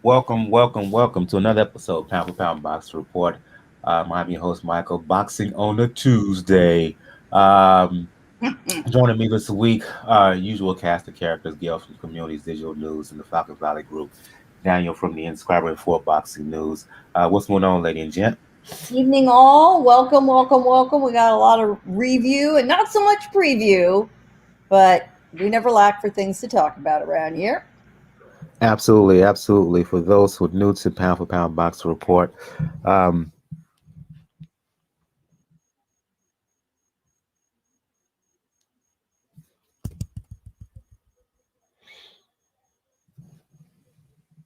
Welcome to another episode of Pound for Pound Box Report. I'm your host, Michael. Boxing on a Tuesday. Um, Joining me this week, usual cast of characters: Gail from Communities Digital News and the Falcon Valley Group, Daniel from the Inscriber for Boxing News. What's going on, lady and gent? Evening, all. Welcome, welcome, welcome. We got a lot of review and not so much preview, but we never lack for things to talk about around here. Absolutely. For those who are new to Pound for Pound Box Report, um,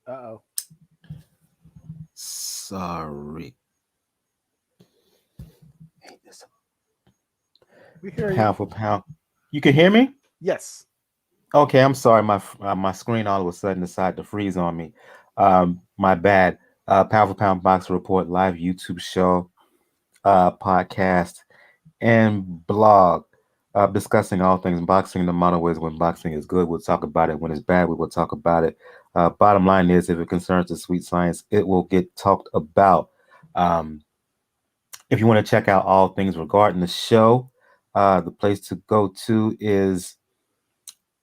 Uh-oh. sorry, We hear you. Pound for Pound. You can hear me? Yes. Okay, I'm sorry. My screen all of a sudden decided to freeze on me. My bad. Pound for Pound Box Report live YouTube show, podcast, and blog, discussing all things boxing. The modern ways when boxing is good, we'll talk about it. When it's bad, we will talk about it. Bottom line is, if it concerns the sweet science, it will get talked about. Um, if you want to check out all things regarding the show, the place to go to is.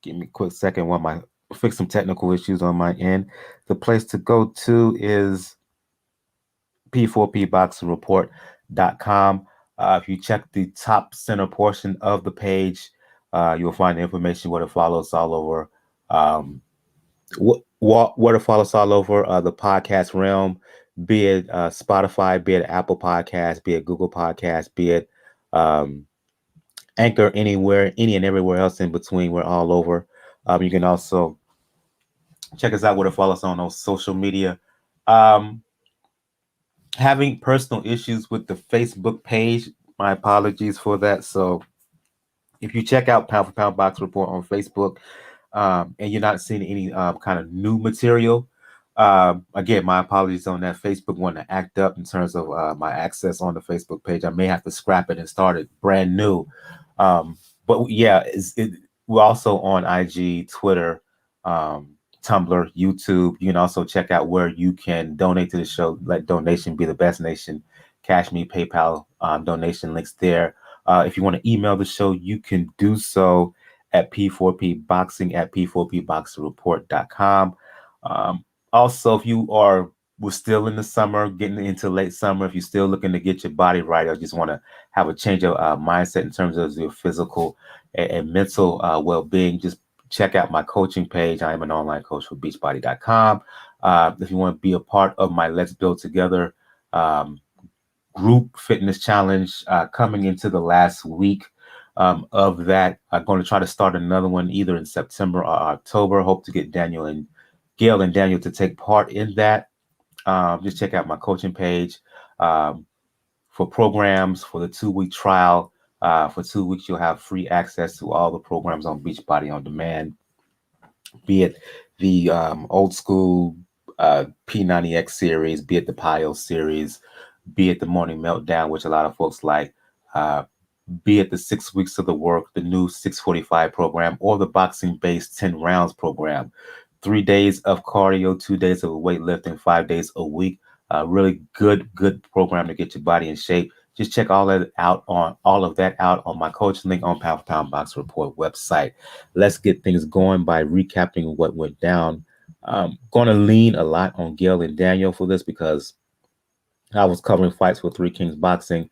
Give me a quick second while my fix some technical issues on my end. The place to go to is p4pboxingreport.com. If you check the top center portion of the page, you'll find the information where to follow us all over. Um, where to follow us all over the podcast realm, be it Spotify, be it Apple Podcast, be it Google Podcast, be it um, Anchor, anywhere, any and everywhere else in between. We're all over. You can also check us out where to follow us on those social media. Um, Having personal issues with the Facebook page. My apologies for that. So if you check out Pound for Pound Box Report on Facebook, and you're not seeing any kind of new material, again, my apologies on that. Facebook wanting to act up in terms of my access on the Facebook page. I may have to scrap it and start it brand new. Um, but yeah, we're also on IG, Twitter, um, Tumblr, YouTube. You can also check out where you can donate to the show. Let donation be the best nation. Cash Me, PayPal, donation links there. If you want to email the show, you can do so at p4pboxing at p4pboxingreport.com. Also, if you are we're still in the summer, getting into late summer, if you're still looking to get your body right or just want to have a change of mindset in terms of your physical and mental well-being, just check out my coaching page. I am an online coach for beachbody.com. If you want to be a part of my Let's Build Together um, group fitness challenge coming into the last week of that. I'm going to try to start another one either in September or October. Hope to get Daniel and Gail and Daniel to take part in that. Just check out my coaching page um, for programs for the 2 week trial. For 2 weeks, you'll have free access to all the programs on Beachbody on Demand, be it the old school P90X series, be it the Pio series, be it the Morning Meltdown, which a lot of folks like, uh, be it the 6 weeks of the work, the new 645 program, or the boxing based 10 rounds program. 3 days of cardio, 2 days of weightlifting, 5 days a week. Really good program to get your body in shape. Just check all of that out on my coaching link on Pound for Pound Box Report website. Let's get things going by recapping what went down. Going to lean a lot on Gail and Daniel for this because I was covering fights for Three Kings Boxing.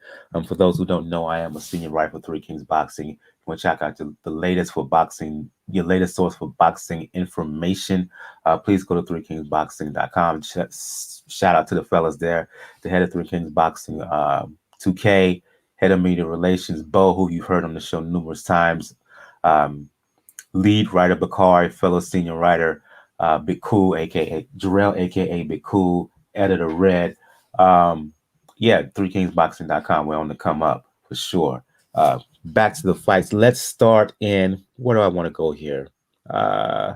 For those who don't know, I am a senior writer for Three Kings Boxing. You want to check out the latest for boxing, your latest source for boxing information. Please go to threekingsboxing.com. Shout out to the fellas there, the head of Three Kings Boxing, 2K, head of media relations, Bo, who you've heard on the show numerous times. Um, Lead writer Bakari, fellow senior writer Big Cool, aka Jarrell, aka Big Cool, editor Red. Um, yeah, threekingsboxing.com. We're on the come up for sure. Back to the fights. Let's start in. Where do I want to go here? Uh,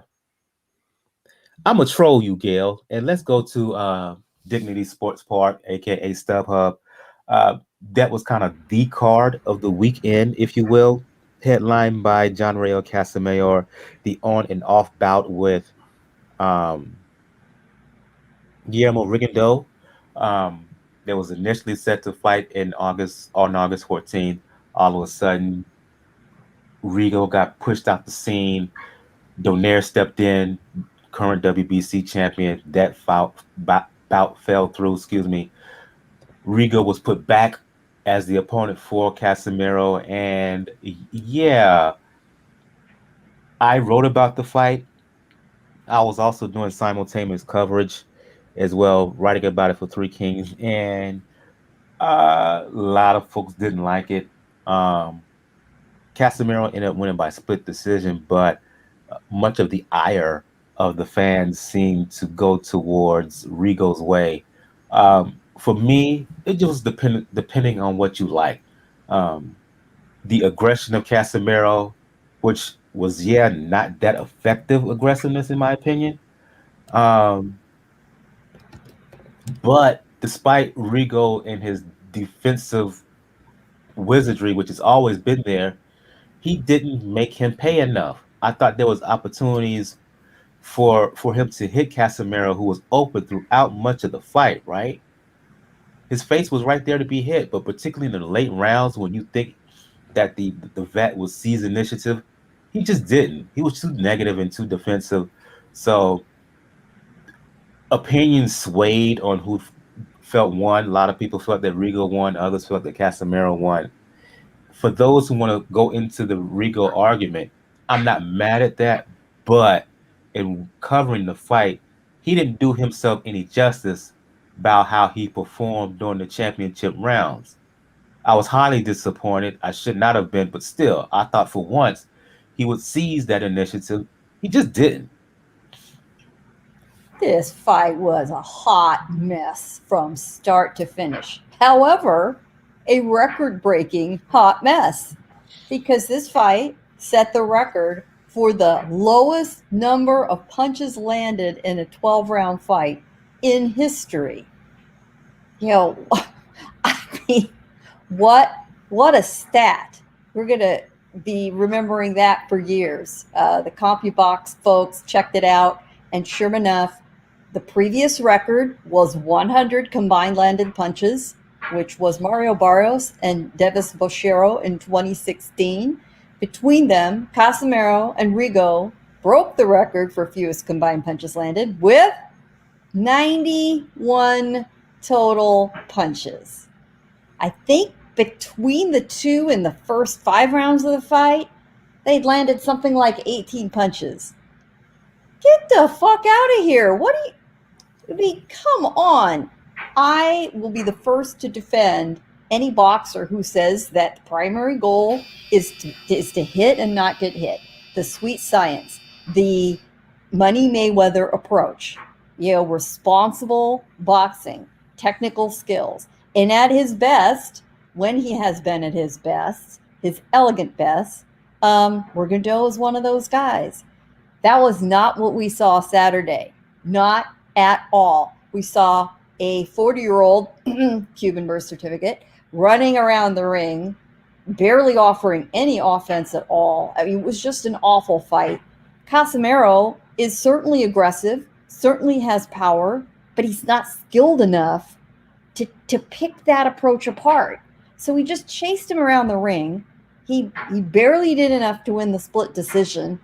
I'm gonna troll you, Gail, and let's go to Dignity Sports Park, aka StubHub. That was kind of the card of the weekend, if you will, headlined by John Riel Casimero, the on and off bout with um, Guillermo Rigondeaux. That was initially set to fight on August 14th. All of a sudden, Rigo got pushed out the scene. Donaire stepped in, current WBC champion. That bout fell through. Excuse me. Rigo was put back as the opponent for Casimero, and yeah, I wrote about the fight. I was also doing simultaneous coverage as well, writing about it for Three Kings, and a lot of folks didn't like it. Um, Casimero ended up winning by split decision, but much of the ire of the fans seemed to go towards Rigo's way. For me, it just depending on what you like. Um, the aggression of Casimero, which was not that effective aggressiveness in my opinion. Um, but despite Rigo and his defensive wizardry, which has always been there, he didn't make him pay enough. I thought there was opportunities for him to hit Casimero, who was open throughout much of the fight. Right, his face was right there to be hit, but particularly in the late rounds when you think that the vet would seize initiative, he just didn't. He was too negative and too defensive. So opinions swayed on who felt won. A lot of people felt that Rigo won. Others felt that Casimero won. For those who want to go into the Rigo argument, I'm not mad at that, but in covering the fight, he didn't do himself any justice about how he performed during the championship rounds. I was highly disappointed. I should not have been, but still, I thought for once he would seize that initiative. He just didn't. This fight was a hot mess from start to finish. However, a record breaking hot mess because this fight set the record for the lowest number of punches landed in a 12-round fight in history. You know, I mean, what a stat. We're going to be remembering that for years. The CompuBox folks checked it out, and sure enough, the previous record was 100 combined landed punches, which was Mario Barrios and Devis Boshero in 2016. Between them, Casimero and Rigo broke the record for fewest combined punches landed with 91 total punches. I think between the two in the first 5 rounds of the fight, they'd landed something like 18 punches. Get the fuck out of here. What do you... I mean, come on. I will be the first to defend any boxer who says that the primary goal is to hit and not get hit. The sweet science, the Money Mayweather approach, responsible boxing, technical skills. And at his best, when he has been at his best, his elegant best, Rigondeaux is one of those guys. That was not what we saw Saturday. Not at all. We saw a 40-year-old Cuban birth certificate running around the ring, barely offering any offense at all. I mean, it was just an awful fight. Casimero is certainly aggressive, certainly has power, but he's not skilled enough to pick that approach apart. So we just chased him around the ring. He barely did enough to win the split decision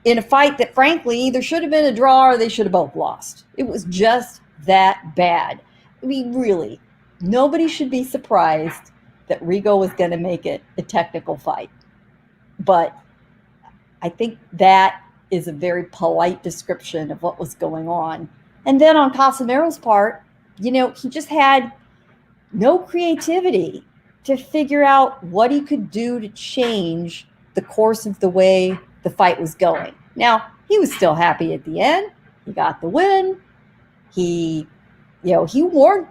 in a fight that, frankly, either should have been a draw or they should have both lost. It was just that bad. I mean, really, nobody should be surprised that Rigo was going to make it a technical fight. But I think that is a very polite description of what was going on. And then on Casimero's part, he just had no creativity to figure out what he could do to change the course of the way the fight was going. Now, he was still happy at the end. He got the win. He warned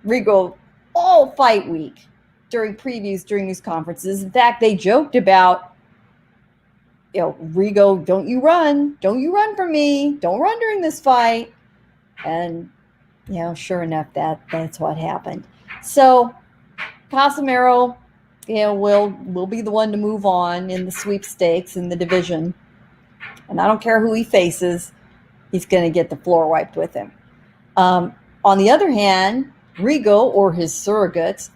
Rigo all fight week during previews, during these conferences. In fact, they joked about, Rigo, don't you run from me. Don't run during this fight. And, sure enough, that's what happened. So Casimero, will be the one to move on in the sweepstakes in the division. And I don't care who he faces, he's going to get the floor wiped with him. On the other hand, Rigo or his surrogates,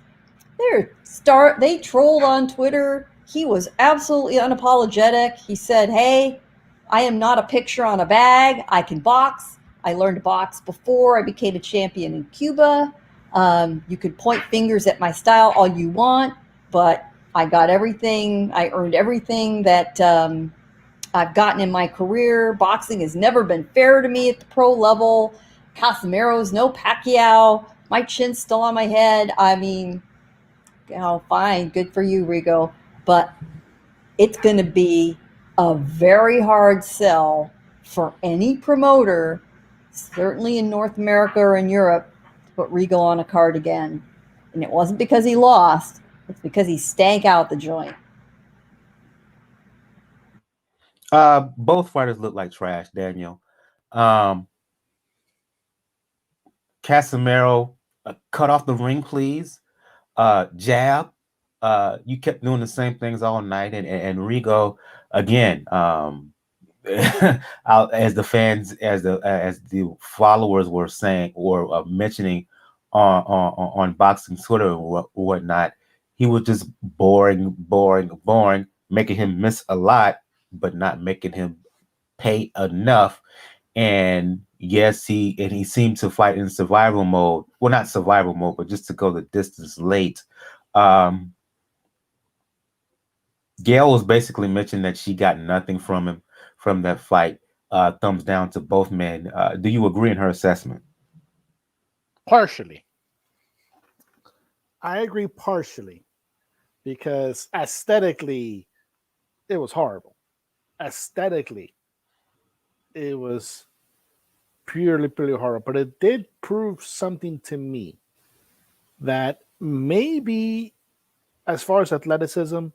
they trolled on Twitter. He was absolutely unapologetic. He said, "Hey, I am not a picture on a bag. I can box. I learned to box before I became a champion in Cuba. You could point fingers at my style all you want, but I got everything. I earned everything that I've gotten in my career. Boxing has never been fair to me at the pro level. Casimero's no Pacquiao. My chin's still on my head. I mean, fine, good for you, Rigo. But it's going to be a very hard sell for any promoter, certainly in North America or in Europe, to put Rigo on a card again. And it wasn't because he lost. It's because he stank out the joint. Both fighters look like trash, Daniel. Casimero, cut off the ring, please. Jab. You kept doing the same things all night, and Rigo again. As the fans, as the followers were saying or mentioning on boxing Twitter and whatnot, he was just boring, making him miss a lot, but not making him pay enough. And yes, he seemed to fight in survival mode. Well, not survival mode, but just to go the distance late. Gail was basically mentioned that she got nothing from him from that fight. Thumbs down to both men. Do you agree in her assessment? Partially. I agree partially because aesthetically, it was horrible. Aesthetically, it was purely horrible. But it did prove something to me that maybe, as far as athleticism,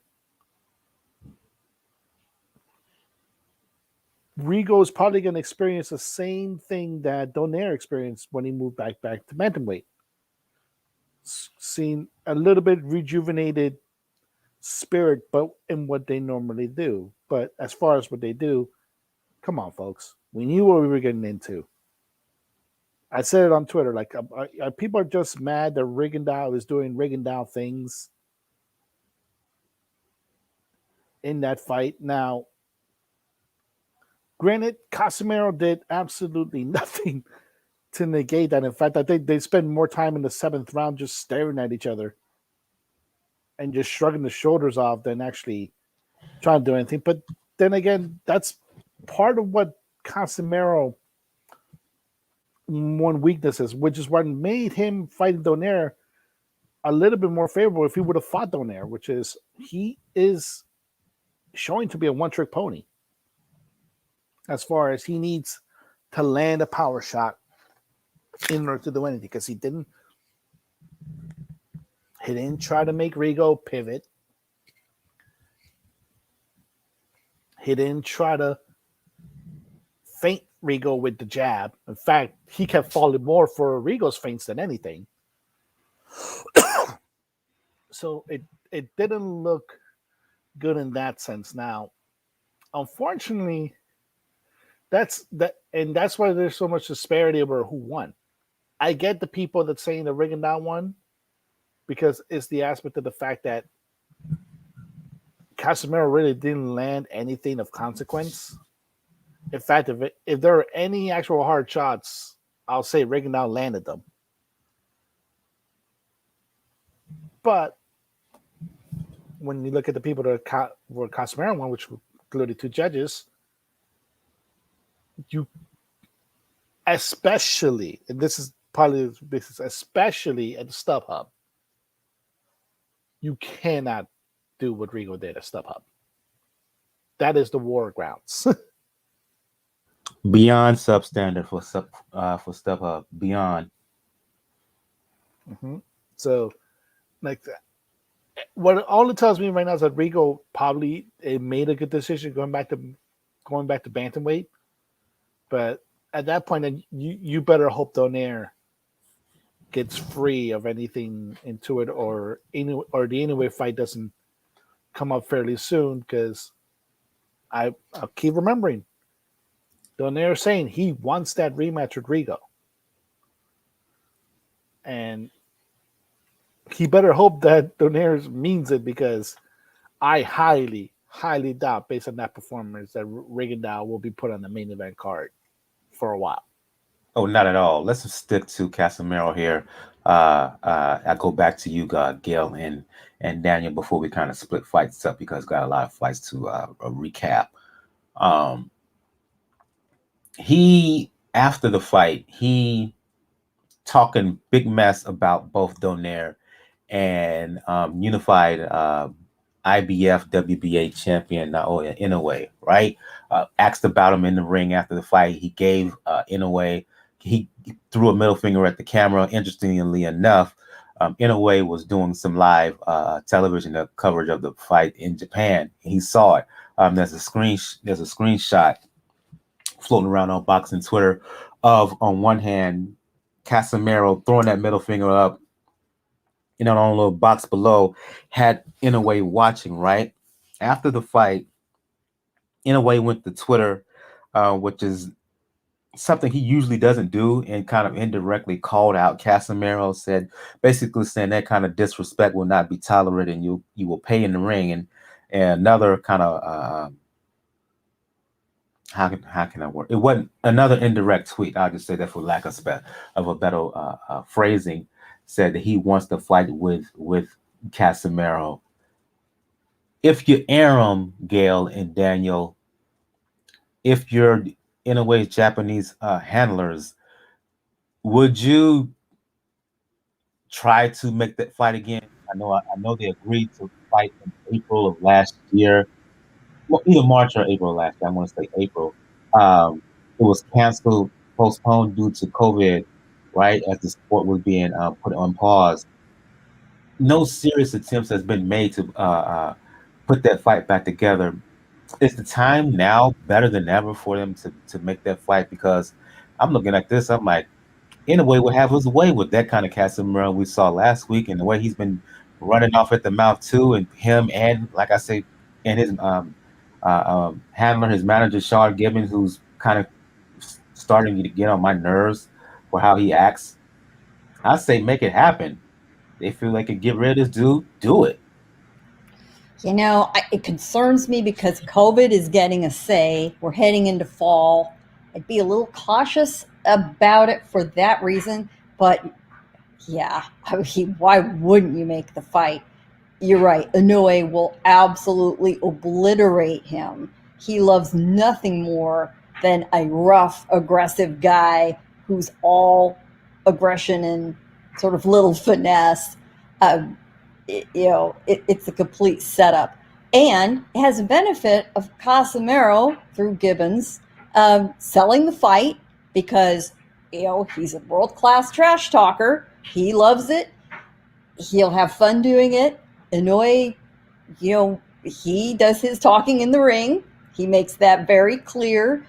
Rigo is probably going to experience the same thing that Donaire experienced when he moved back to bantamweight. Seen a little bit rejuvenated spirit, but in what they normally do. But as far as what they do, come on, folks, we knew what we were getting into. I said it on Twitter, like people are just mad that Rigondeaux is doing Rigondeaux things in that fight. Now, granted, Casimero did absolutely nothing to negate that. In fact, I think they spend more time in the 7th round just staring at each other and just shrugging the shoulders off than actually trying to do anything. But then again, that's part of what Casimero one weakness is, which is what made him fighting Donaire a little bit more favorable if he would have fought Donaire, which is he is showing to be a one-trick pony as far as he needs to land a power shot in order to do anything, because he didn't try to make Rigo pivot. He didn't try to feint Rigo with the jab. In fact, he kept falling more for Rigo's feints than anything. So it didn't look good in that sense. Now, unfortunately, that's why there's so much disparity over who won. I get the people that saying the Rigondeaux won because it's the aspect of the fact that Casimero really didn't land anything of consequence. In fact, if there are any actual hard shots, I'll say Rigondeaux landed them. But when you look at the people that were Casimero won, which included 2 judges, you especially, and this is especially at the StubHub, you cannot do what Rigo did at StubHub. That is the war grounds. Beyond substandard for StubHub. Beyond. Mm-hmm. So, like, what all it tells me right now is that Rigo probably made a good decision going back to bantamweight. But at that point, you better hope Donaire gets free of anything into it, or the Inoue fight doesn't come up fairly soon, because I'll keep remembering Donaire saying he wants that rematch with Rigo. And he better hope that Donaire means it, because I highly, highly doubt, based on that performance, that Rigondeaux will be put on the main event card for a while. Oh, not at all. Let's just stick to Casimero here. I go back to you, Gil, and Daniel, before we kind of split fights up, because got a lot of fights to recap. He, after the fight, he talking big mess about both Donaire and unified IBF WBA champion Naoya Inoue, right? Asked about him in the ring after the fight. He gave Inoue, he threw a middle finger at the camera. Interestingly enough, Inoue was doing some live television coverage of the fight in Japan. He saw it. There's a screenshot floating around on boxing Twitter of, on one hand, Casimero throwing that middle finger up, on a little box below, had Inoue watching, right? After the fight, Inoue went to Twitter, which is something he usually doesn't do, and kind of indirectly called out Casimero, basically saying that kind of disrespect will not be tolerated, and you will pay in the ring. And another kind of how can I work? It wasn't another indirect tweet. I'll just say that for lack of a better phrasing, said that he wants to fight with Casimero. If you air him, Gail and Daniel, if you're in a way Japanese handlers, would you try to make that fight again? I know they agreed to fight in April of last year. Well, either March or April last year. I want to say April. It was canceled, postponed due to COVID, right? As the sport was being put on pause. No serious attempts has been made to put that fight back together. Is the time now better than ever for them to make that fight? Because I'm looking at this, I'm like, Inoue would have his way with that kind of Casimero we saw last week, and the way he's been running off at the mouth too, and him, and like I say, and his handler, his manager Sean Gibbons, who's kind of starting to get on my nerves for how he acts. I say make it happen. They feel they could get rid of this dude, do it. It concerns me because COVID is getting a say. We're heading into fall. I'd be a little cautious about it for that reason. But yeah, why wouldn't you make the fight? You're right. Inoue will absolutely obliterate him. He loves nothing more than a rough, aggressive guy who's all aggression and sort of little finesse. It's a complete setup. And it has a benefit of Casimero, through Gibbons, selling the fight, because he's a world-class trash talker. He loves it. He'll have fun doing it. Inoue, he does his talking in the ring. He makes that very clear.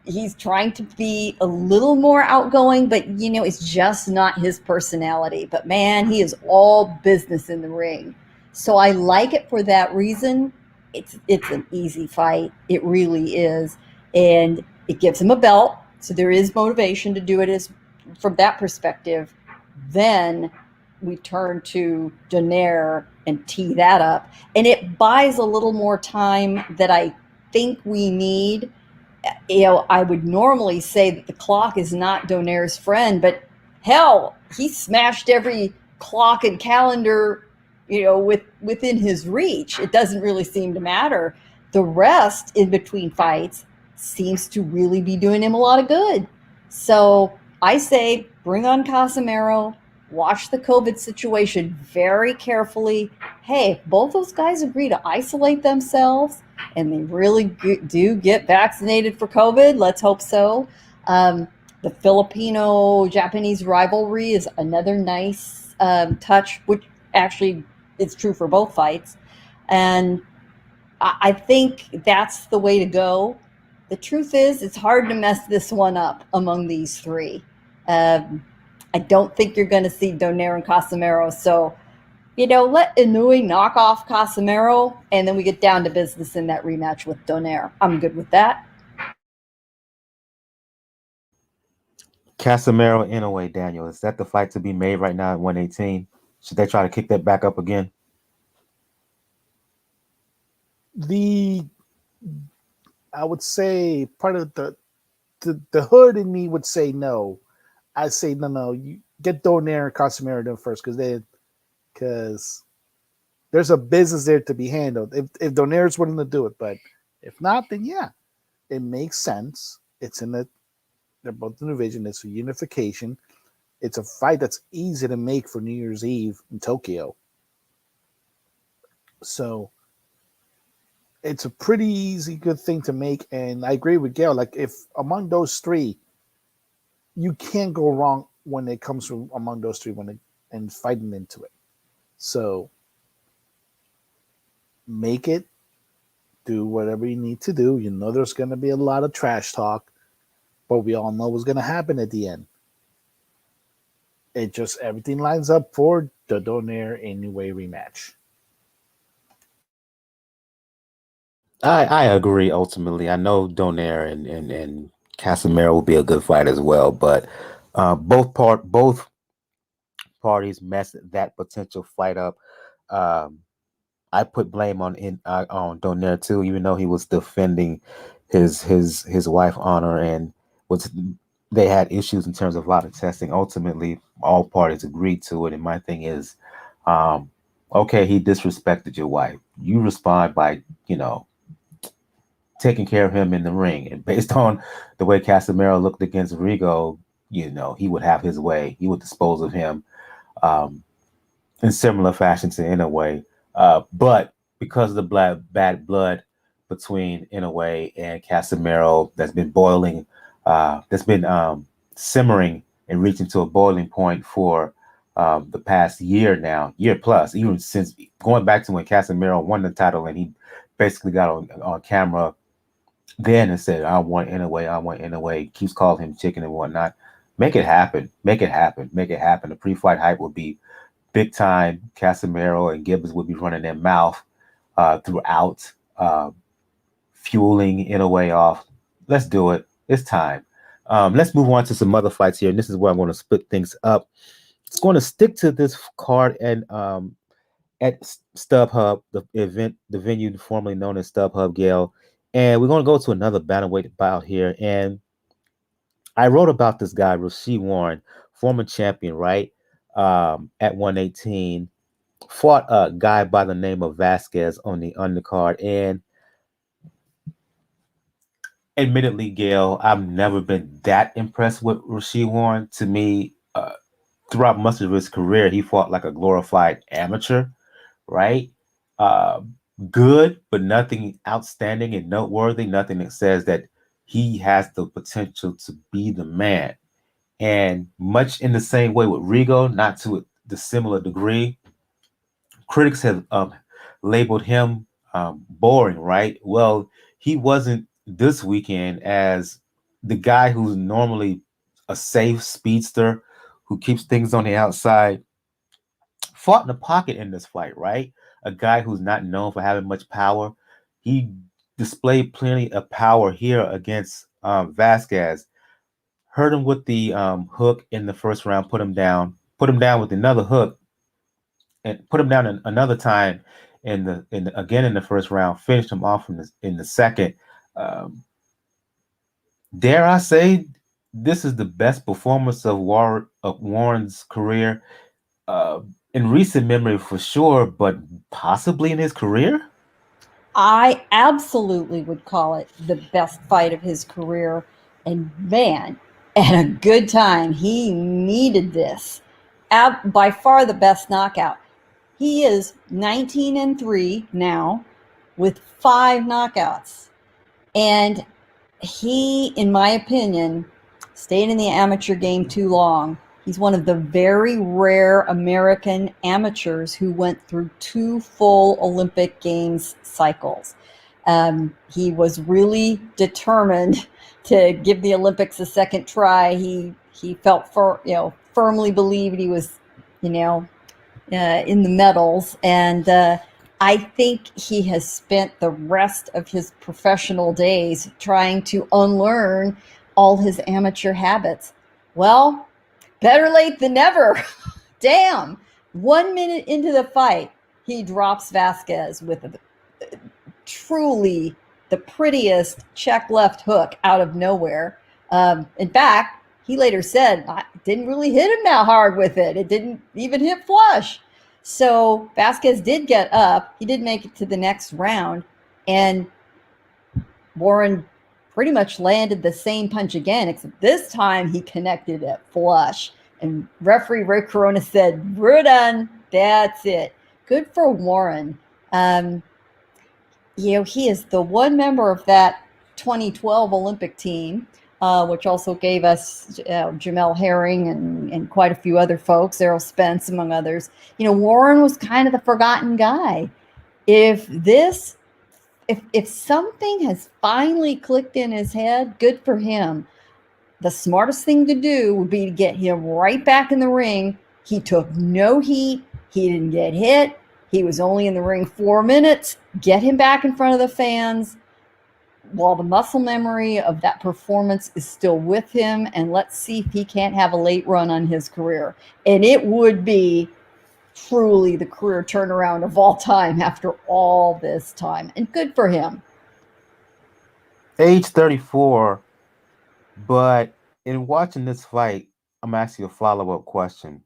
He's trying to be a little more outgoing, but it's just not his personality. But man, he is all business in the ring. So I like it for that reason. It's an easy fight. It really is. And it gives him a belt. So there is motivation to do it from that perspective. Then we turn to Donaire and tee that up. And it buys a little more time that I think we need. I would normally say that the clock is not Donaire's friend, but hell, he smashed every clock and calendar, within his reach. It doesn't really seem to matter. The rest in between fights seems to really be doing him a lot of good. So I say bring on Casimero, watch the COVID situation very carefully. Hey, if both those guys agree to isolate themselves and they really do get vaccinated for COVID, let's hope so. The Filipino-Japanese rivalry is another nice touch, which actually it's true for both fights. And I think that's the way to go. The truth is, it's hard to mess this one up among these three. I don't think you're going to see Donaire and Casimero. So, let Inoue knock off Casimero, and then we get down to business in that rematch with Donaire. I'm good with that. Casimero Inoue, Daniel. Is that the fight to be made right now at 118? Should they try to kick that back up again? I would say part of the hood in me would say no. I say no. You get Donaire and Casimero done first because there's a business there to be handled. If Donaire's willing to do it, but if not, then yeah, it makes sense. It's in the they're both in the division. It's a unification. It's a fight that's easy to make for New Year's Eve in Tokyo. So it's a pretty easy, good thing to make. And I agree with Gail. Like if among those three, you can't go wrong when it comes from among those three and fighting into it. So make it, do whatever you need to do. You know there's going to be a lot of trash talk, but we all know what's going to happen at the end. It just everything lines up for the Donaire Inoue rematch. I agree. Ultimately, I know Donaire and Casimero will be a good fight as well, but both parties messed that potential fight up. Um, I put blame on Donaire too, even though he was defending his wife honor and was they had issues in terms of a lot of testing. Ultimately, all parties agreed to it. And my thing is, okay, he disrespected your wife. You respond by taking care of him in the ring, and based on the way Casimero looked against Rigo, he would have his way. He would dispose of him. Um, in similar fashion to Inoue. But because of the bad blood between Inoue and Casimero that's been boiling, that's been simmering and reaching to a boiling point for the past year plus, even since going back to when Casimero won the title and he basically got on camera then and said, I want Inoue, keeps calling him chicken and whatnot. Make it happen. Make it happen. Make it happen. The pre-fight hype would be big time. Casimero and Gibbons would be running their mouth throughout, fueling Inoue off. Let's do it. It's time. Let's move on to some other fights here. And this is where I'm going to split things up. It's going to stick to this card and at StubHub, the venue formerly known as StubHub, Gale. And we're going to go to another bantamweight bout here. And I wrote about this guy, Rasheed Warren, former champion, right? At 118, fought a guy by the name of Vasquez on the undercard. And admittedly, Gail, I've never been that impressed with Rasheed Warren. To me, throughout much of his career, he fought like a glorified amateur, right? Uh, Good, but nothing outstanding and noteworthy, nothing that says that he has the potential to be the man. And much in the same way with Rigo, not to the similar degree, critics have labeled him boring, right? Well, he wasn't this weekend as the guy who's normally a safe speedster who keeps things on the outside fought in the pocket in this fight, right? A guy who's not known for having much power. He displayed plenty of power here against Vasquez. Hurt him with the hook in the first round, put him down with another hook, and put him down another time again in the first round, finished him off in the second. Um, dare I say, this is the best performance of Warren's career in recent memory for sure, but possibly in his career. I absolutely would call it the best fight of his career. And man, at a good time. He needed this. By far the best knockout. He is 19-3 now with 5 knockouts. And he, in my opinion, stayed in the amateur game too long. He's one of the very rare American amateurs who went through 2 full Olympic Games cycles. He was really determined to give the Olympics a second try. He felt firmly believed he was, in the medals, and I think he has spent the rest of his professional days trying to unlearn all his amateur habits. Well, better late than never. Damn. 1 minute into the fight, he drops Vasquez with truly the prettiest check left hook out of nowhere. In fact, he later said, I didn't really hit him that hard with it. It didn't even hit flush. So Vasquez did get up. He did make it to the next round. And Warren pretty much landed the same punch again, except this time he connected it flush. And referee Ray Corona said, we're done. That's it. Good for Warren. He is the one member of that 2012 Olympic team, which also gave us Jamel Herring and quite a few other folks, Errol Spence, among others. Warren was kind of the forgotten guy. If something has finally clicked in his head, good for him. The smartest thing to do would be to get him right back in the ring. He took no heat. He didn't get hit. He was only in the ring 4 minutes. Get him back in front of the fans while the muscle memory of that performance is still with him, and let's see if he can't have a late run on his career. And it would be truly the career turnaround of all time after all this time. And good for him. Age 34, but in watching this fight, I'm asking a follow-up question.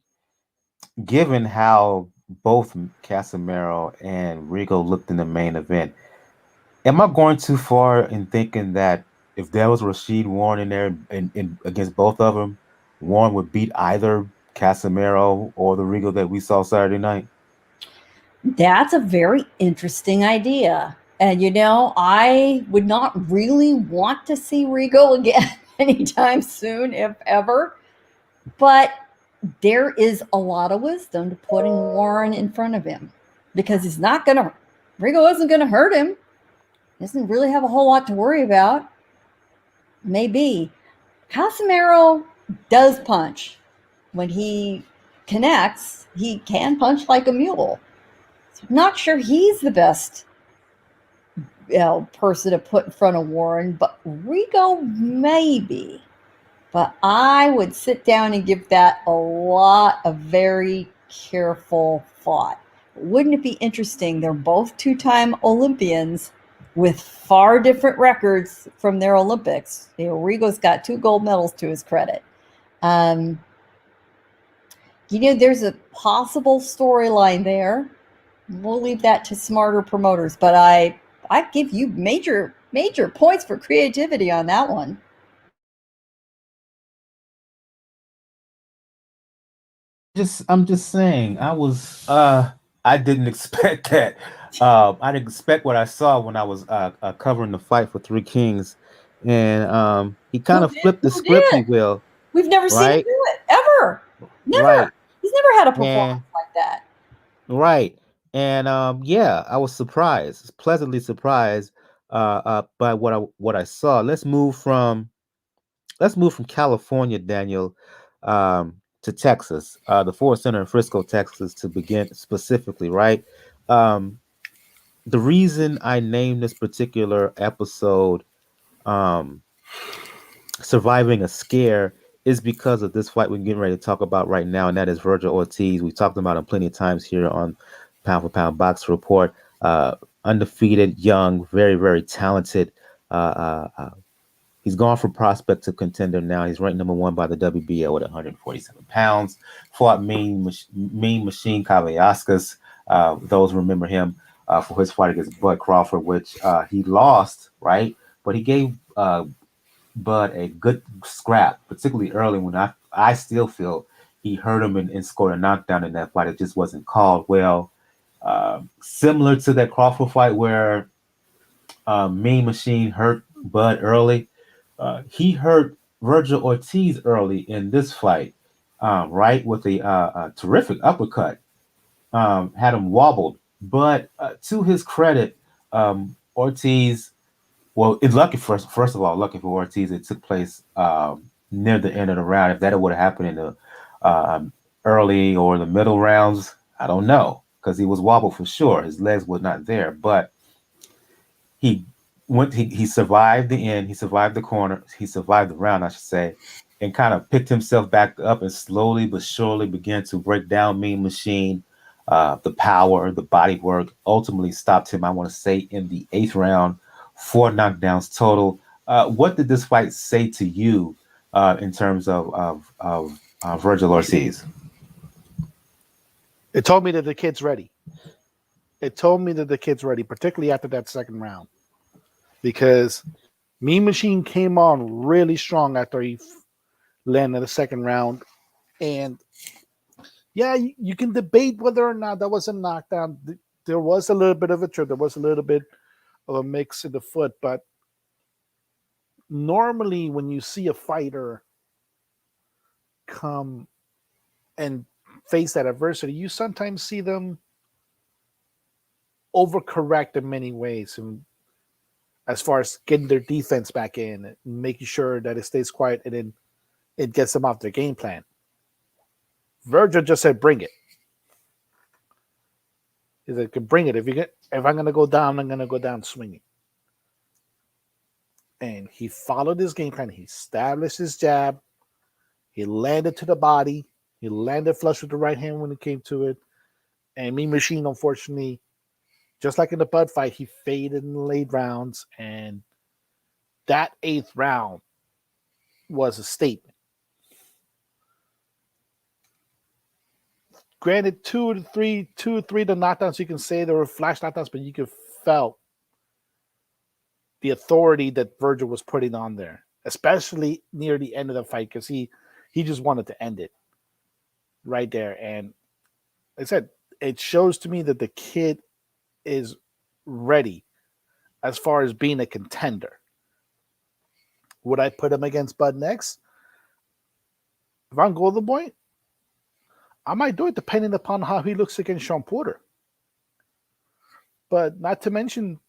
Given how both Casimero and Rigo looked in the main event, am I going too far in thinking that if there was Rashid Warren in there in against both of them, Warren would beat either Casimero or the Rigo that we saw Saturday night? That's a very interesting idea. And, I would not really want to see Rigo again anytime soon, if ever. But there is a lot of wisdom to putting Warren in front of him because Rigo isn't going to hurt him. He doesn't really have a whole lot to worry about. Maybe. Casimero does punch. When he connects, he can punch like a mule. So I'm not sure he's the best person to put in front of Warren, but Rigo maybe. But I would sit down and give that a lot of very careful thought. Wouldn't it be interesting? They're both two-time Olympians with far different records from their Olympics. Rigo's got 2 gold medals to his credit. There's a possible storyline there. We'll leave that to smarter promoters, but I give you major points for creativity on that one. I'm just saying, I didn't expect that. I didn't expect what I saw when I was covering the fight for Three Kings, and he kind of flipped the script, if you will. We've never seen him do it ever. Never. Right. He's never had a performance like that. Right. And I was surprised, pleasantly surprised by what I saw. Let's move from California, Daniel, to Texas, the Ford Center in Frisco, Texas, to begin specifically, right? The reason I named this particular episode Surviving a Scare is because of this fight we're getting ready to talk about right now, and that is Vergil Ortiz. We've talked about him plenty of times here on Pound for Pound Box Report. Undefeated, young, very, very talented. He's gone from prospect to contender now. He's ranked number 1 by the WBO at 147 pounds. Fought Mean Machine Kavaliauskas. Those remember him for his fight against Bud Crawford, which he lost, right? But he gave Bud a good scrap, particularly early when I still feel he hurt him and scored a knockdown in that fight. It just wasn't called well. Similar to that Crawford fight where Mean Machine hurt Bud early. He hurt Vergil Ortiz early in this fight, right, with a terrific uppercut. Had him wobbled. But to his credit, Ortiz, well, it's lucky first of all, lucky for Ortiz, it took place near the end of the round. If that would have happened in the early or the middle rounds, I don't know, because he was wobbled for sure. His legs were not there, but he he survived the end, he survived the corner, he survived the round, I should say, and kind of picked himself back up and slowly but surely began to break down Mean Machine. The power, the body work ultimately stopped him, I want to say, in the 8th round, 4 knockdowns total. What did this fight say to you in terms of Vergil Ortiz? It told me that the kid's ready. It told me that the kid's ready, particularly after that 2nd round, because Mean Machine came on really strong after he landed the 2nd round, and yeah, you can debate whether or not that was a knockdown. There was a little bit of a trip. There was a little bit of a mix in the foot, but normally when you see a fighter come and face that adversity, you sometimes see them overcorrect in many ways, and as far as getting their defense back in and making sure that it stays quiet, and then it gets them off their game plan. Vergil just said, "Bring it." He said, "Bring it. If I'm gonna go down, I'm gonna go down swinging." And he followed his game plan. He established his jab. He landed to the body. He landed flush with the right hand when it came to it. And Mean Machine, unfortunately, just like in the Bud fight, he faded in the late rounds. And that 8th round was a statement. Granted, two or three of the knockdowns, you can say there were flash knockdowns, but you could felt the authority that Vergil was putting on there, especially near the end of the fight, because he just wanted to end it right there. And like I said, it shows to me that the kid is ready as far as being a contender. Would I put him against Bud next? If I'm Golden Boy, I might do it depending upon how he looks against Sean Porter. But not to mention,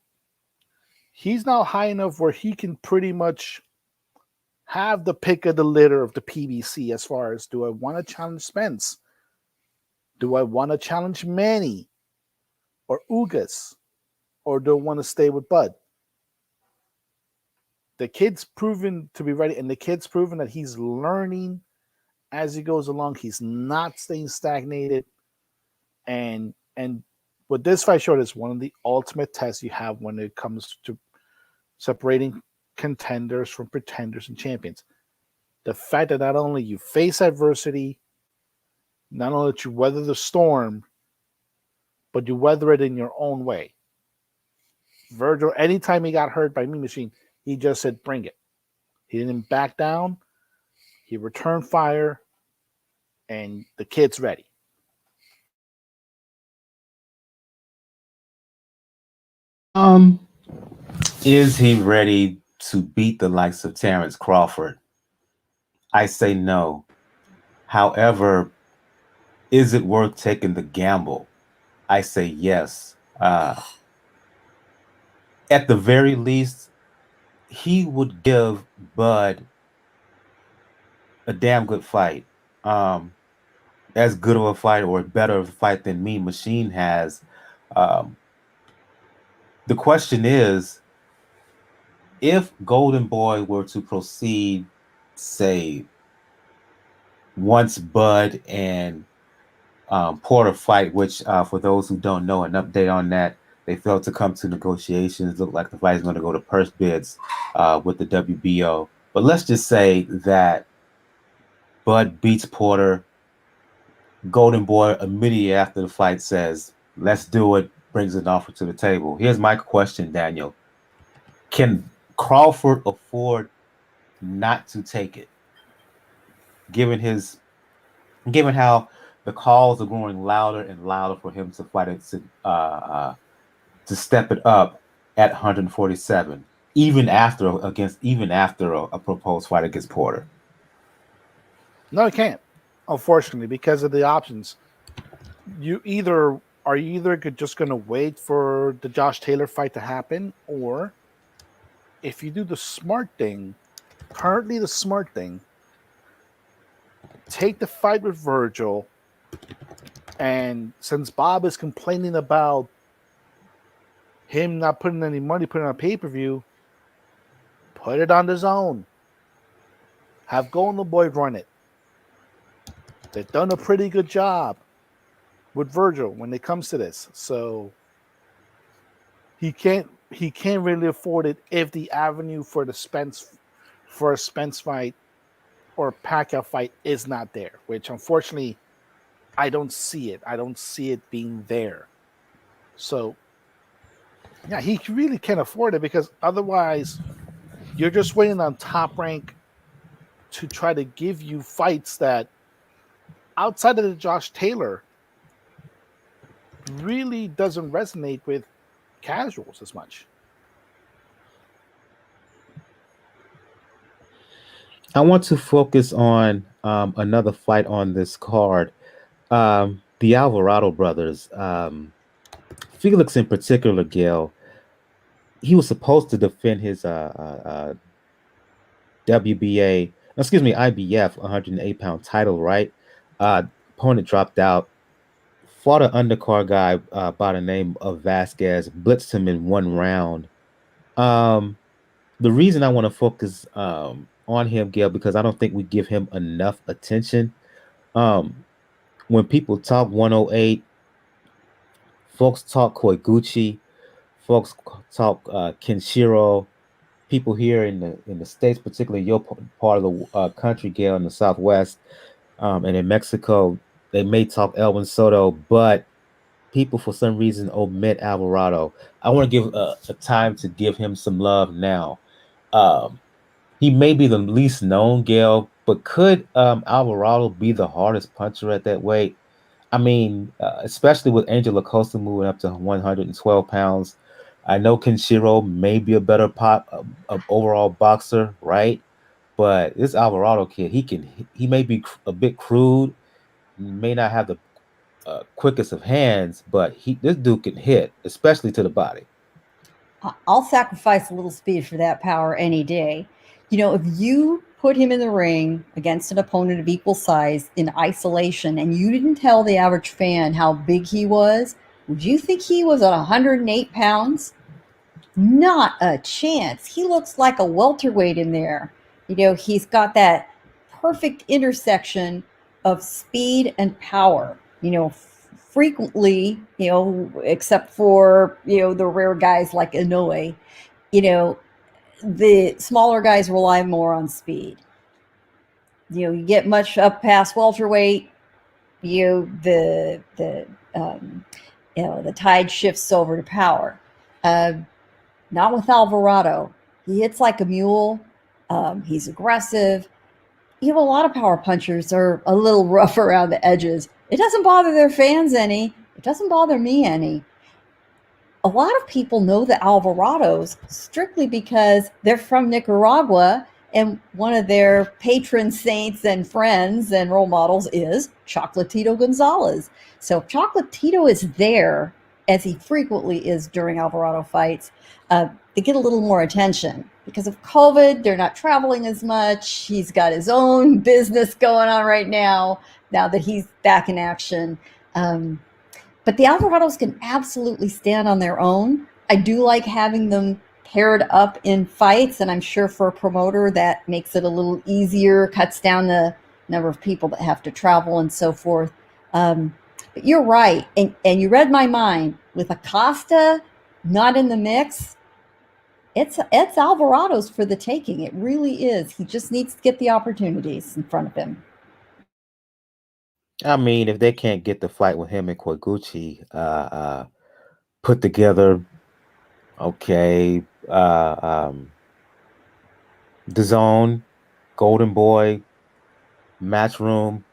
he's now high enough where he can pretty much have the pick of the litter of the PBC as far as, do I want to challenge Spence? Do I want to challenge Manny or Ugas? Or do I want to stay with Bud? The kid's proven to be ready, and the kid's proven that he's learning as he goes along. He's not staying stagnated. And what this fight showed is one of the ultimate tests you have when it comes to separating contenders from pretenders and champions. The fact that not only you face adversity, not only that you weather the storm, but you weather it in your own way. Vergil, anytime he got hurt by Mean Machine, he just said, "Bring it." He didn't back down. He returned fire, and the kid's ready. Is he ready to beat the likes of Terrence Crawford? I say no. However, is it worth taking the gamble? I say yes. At the very least, he would give Bud a damn good fight. As good of a fight or better of a fight than Mean Machine has. Um, the question is, if Golden Boy were to proceed, say, once Bud and Porter fight, which for those who don't know, an update on that, they failed to come to negotiations. Look like the fight is going to go to purse bids with the WBO. But let's just say that Bud beats Porter. Golden Boy immediately after the fight says, "Let's do it," brings an offer to the table. Here's my question, Daniel. Can Crawford afford not to take it? Given how the calls are growing louder and louder for him to fight it to step it up at 147, even after a proposed fight against Porter. No, he can't, unfortunately, because of the options. You either just going to wait for the Josh Taylor fight to happen, or if you do the smart thing, take the fight with Vergil, and since Bob is complaining about him not putting any money putting on pay-per-view, Put it on the zone. Have Golden Boy run it. They've done a pretty good job with Vergil when it comes to this. So he can't really afford it if the avenue for a Spence fight or Pacquiao fight is not there, which unfortunately I don't see it. I don't see it being there. So yeah, he really can't afford it, because otherwise you're just waiting on Top Rank to try to give you fights that, outside of the Josh Taylor, really doesn't resonate with casuals as much. I want to focus on another fight on this card. The Alvarado brothers. Felix in particular, Gail, he was supposed to defend his IBF 108-pound title, right? Opponent dropped out. Fought an undercard guy by the name of Vasquez, blitzed him in one round. The reason I want to focus on him, Gail, because I don't think we give him enough attention. When people talk 108, folks talk Koiguchi, folks talk Kenshiro. People here in the States, particularly your part of the country, Gail, in the Southwest, and in Mexico, they may talk Elvin Soto, but people for some reason omit Alvarado. I want to give a time to give him some love now. He may be the least known, Gail, but could Alvarado be the hardest puncher at that weight? I mean, especially with Angel Acosta moving up to 112 pounds. I know Kenshiro may be a better overall boxer, right? But this Alvarado kid, he may be a bit crude, may not have the quickest of hands, but this dude can hit, especially to the body. I'll sacrifice a little speed for that power any day. If you put him in the ring against an opponent of equal size in isolation and you didn't tell the average fan how big he was, would you think he was at 108 pounds? Not a chance. He looks like a welterweight in there. He's got that perfect intersection of speed and power. Frequently, except for, the rare guys like Inoue, the smaller guys rely more on speed. You get much up past welterweight, the tide shifts over to power. Not with Alvarado. He hits like a mule. He's aggressive. A lot of power punchers are a little rough around the edges. It doesn't bother their fans any. It doesn't bother me any. A lot of people know the Alvarados strictly because they're from Nicaragua, and one of their patron saints and friends and role models is Chocolatito Gonzalez. So if Chocolatito is there, as he frequently is during Alvarado fights, they get a little more attention. Because of COVID, they're not traveling as much. He's got his own business going on right now that he's back in action. But the Alvarados can absolutely stand on their own. I do like having them paired up in fights, and I'm sure for a promoter that makes it a little easier, cuts down the number of people that have to travel and so forth. But you're right, and you read my mind. With Acosta not in the mix, it's Alvarado's for the taking. It really is. He just needs to get the opportunities in front of him. I mean, if they can't get the fight with him and Koiguchi put together, okay. The Zone, Golden Boy, Matchroom,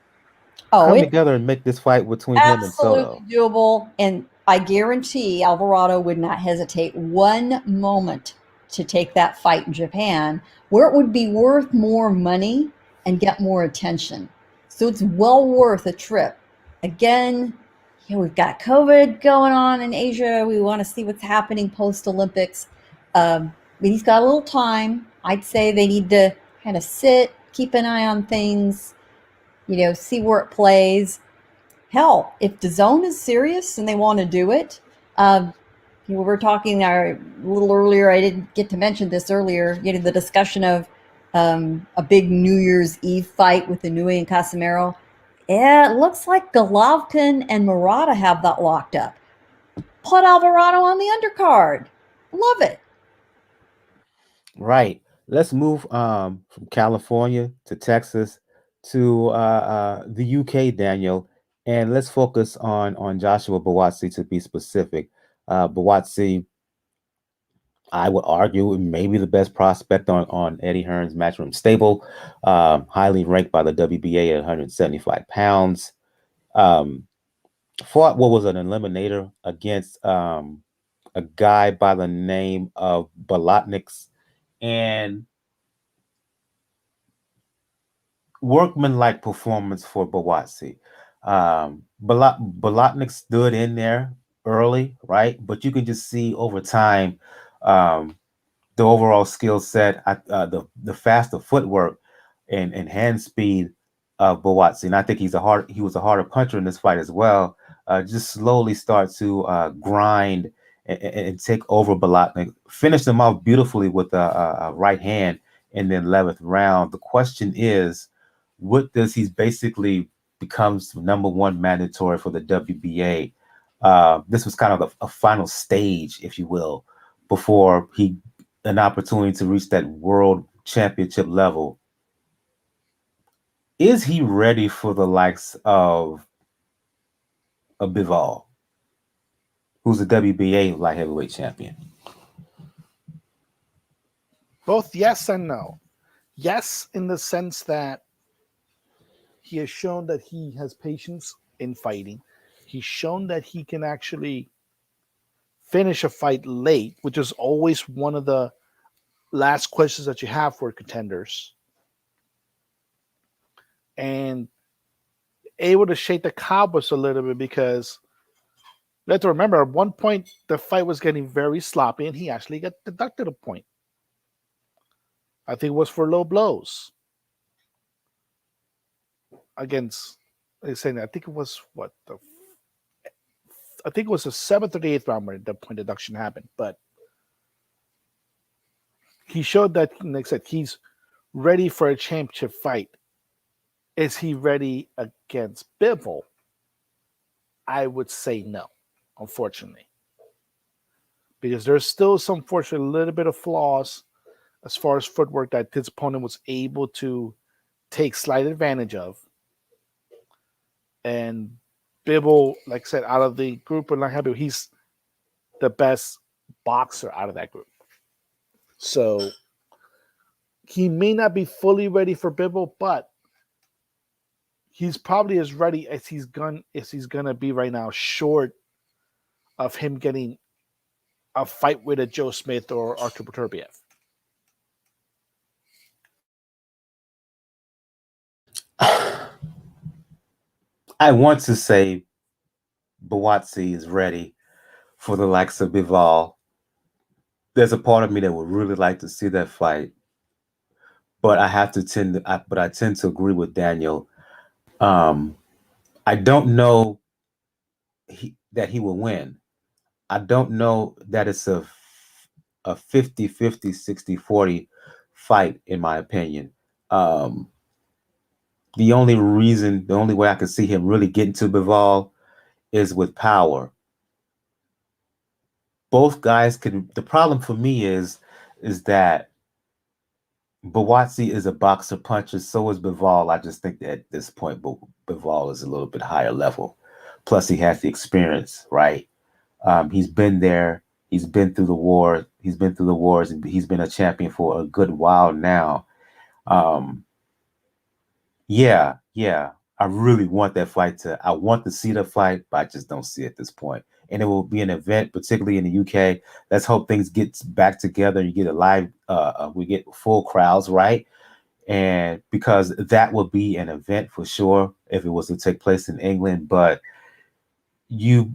come together and make this fight between him and Soto. Absolutely doable, and I guarantee Alvarado would not hesitate one moment to take that fight in Japan, where it would be worth more money and get more attention. So it's well worth a trip. Again, we've got COVID going on in Asia. We want to see what's happening post-Olympics. But he's got a little time. I'd say they need to kind of sit, keep an eye on things, see where it plays. Hell, if DAZN is serious and they want to do it, We were talking a little earlier. I didn't get to mention this earlier. The discussion of a big New Year's Eve fight with Inoue and Casimero. Yeah, it looks like Golovkin and Murata have that locked up. Put Alvarado on the undercard. Love it. Right. Let's move from California to Texas to the UK, Daniel, and let's focus on Joshua Buatsi to be specific. Buatsi, I would argue, maybe the best prospect on Eddie Hearn's Matchroom stable, highly ranked by the WBA at 175 pounds. Fought what was an eliminator against a guy by the name of Bolotniks, and workman-like performance for Buatsi. Bolotniks stood in there early, right? But you can just see over time um, the overall skill set, the faster footwork and hand speed of Buatsi. And I think he was a harder puncher in this fight as well. Just slowly start to grind and take over Bolotnik. Finished him off beautifully with a right hand in the 11th round. The question is, what does he basically becomes number one mandatory for the WBA? This was kind of a final stage, if you will, before he an opportunity to reach that world championship level. Is he ready for the likes of a Bivol, who's a WBA light heavyweight champion? Both yes and no. Yes, in the sense that he has shown that he has patience in fighting. He's shown that he can actually finish a fight late, which is always one of the last questions that you have for contenders. And able to shake the cobwebs a little bit, because you have to remember at one point the fight was getting very sloppy and he actually got deducted a point. I think it was for low blows against, I think it was I think it was the 7th or the 8th round where the point deduction happened. But he showed that, like I said, he's ready for a championship fight. Is he ready against Bivol? I would say no, unfortunately. Because there's still some, fortunately, a little bit of flaws as far as footwork that his opponent was able to take slight advantage of. And Bivol, like I said, out of the group, and he's the best boxer out of that group. So he may not be fully ready for Bivol, but he's probably as ready as he's gonna be right now, short of him getting a fight with a Joe Smith or Artur Beterbiev. I want to say Buatsi is ready for the likes of Bivol. There's a part of me that would really like to see that fight, but I tend to agree with Daniel. I don't know that he will win. I don't know that it's a 50-50, 60-40 fight, in my opinion. The only way I can see him really getting to Bivol is with power. Both guys can. The problem for me is that Buatsi is a boxer puncher, so is Bivol. I just think that at this point, Bivol is a little bit higher level. Plus, he has the experience, right? He's been there. He's been through the war. He's been through the wars, and he's been a champion for a good while now. Yeah. I really want that fight I want to see the fight, but I just don't see it at this point. And it will be an event, particularly in the UK. Let's hope things get back together. You get a live, we get full crowds, right? And because that would be an event for sure if it was to take place in England. But you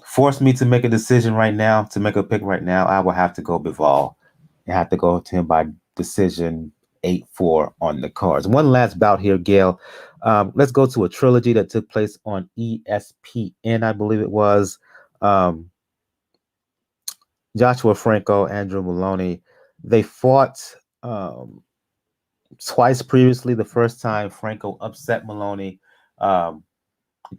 forced me to make a decision right now, to make a pick right now. I will have to go Bivol. I have to go to him by decision 8-4 on the cards. One last bout here, Gail. Let's go to a trilogy that took place on ESPN, I believe it was. Joshua Franco, Andrew Moloney, they fought twice previously. The first time Franco upset Moloney, kind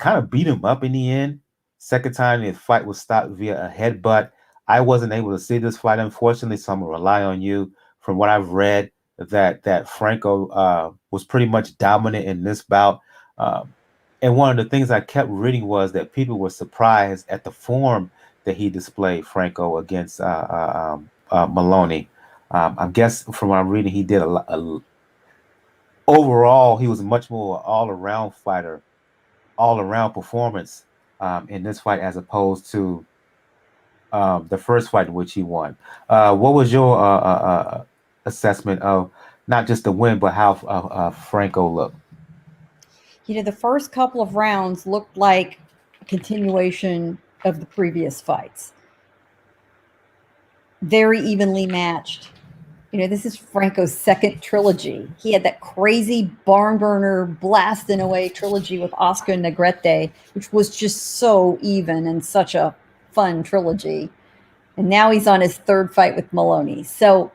of beat him up in the end. Second time the fight was stopped via a headbutt. I wasn't able to see this fight, unfortunately, so I'm gonna rely on you. From what I've read, that Franco was pretty much dominant in this bout. And one of the things I kept reading was that people were surprised at the form that he displayed, Franco, against Moloney. I guess from what I'm reading, he did overall, he was much more all-around fighter, all-around performance in this fight as opposed to the first fight in which he won. What was your assessment of not just the win, but how Franco looked? The first couple of rounds looked like a continuation of the previous fights. Very evenly matched. This is Franco's second trilogy. He had that crazy barn burner blasting away trilogy with Oscar Negrete, which was just so even and such a fun trilogy. And now he's on his third fight with Moloney. So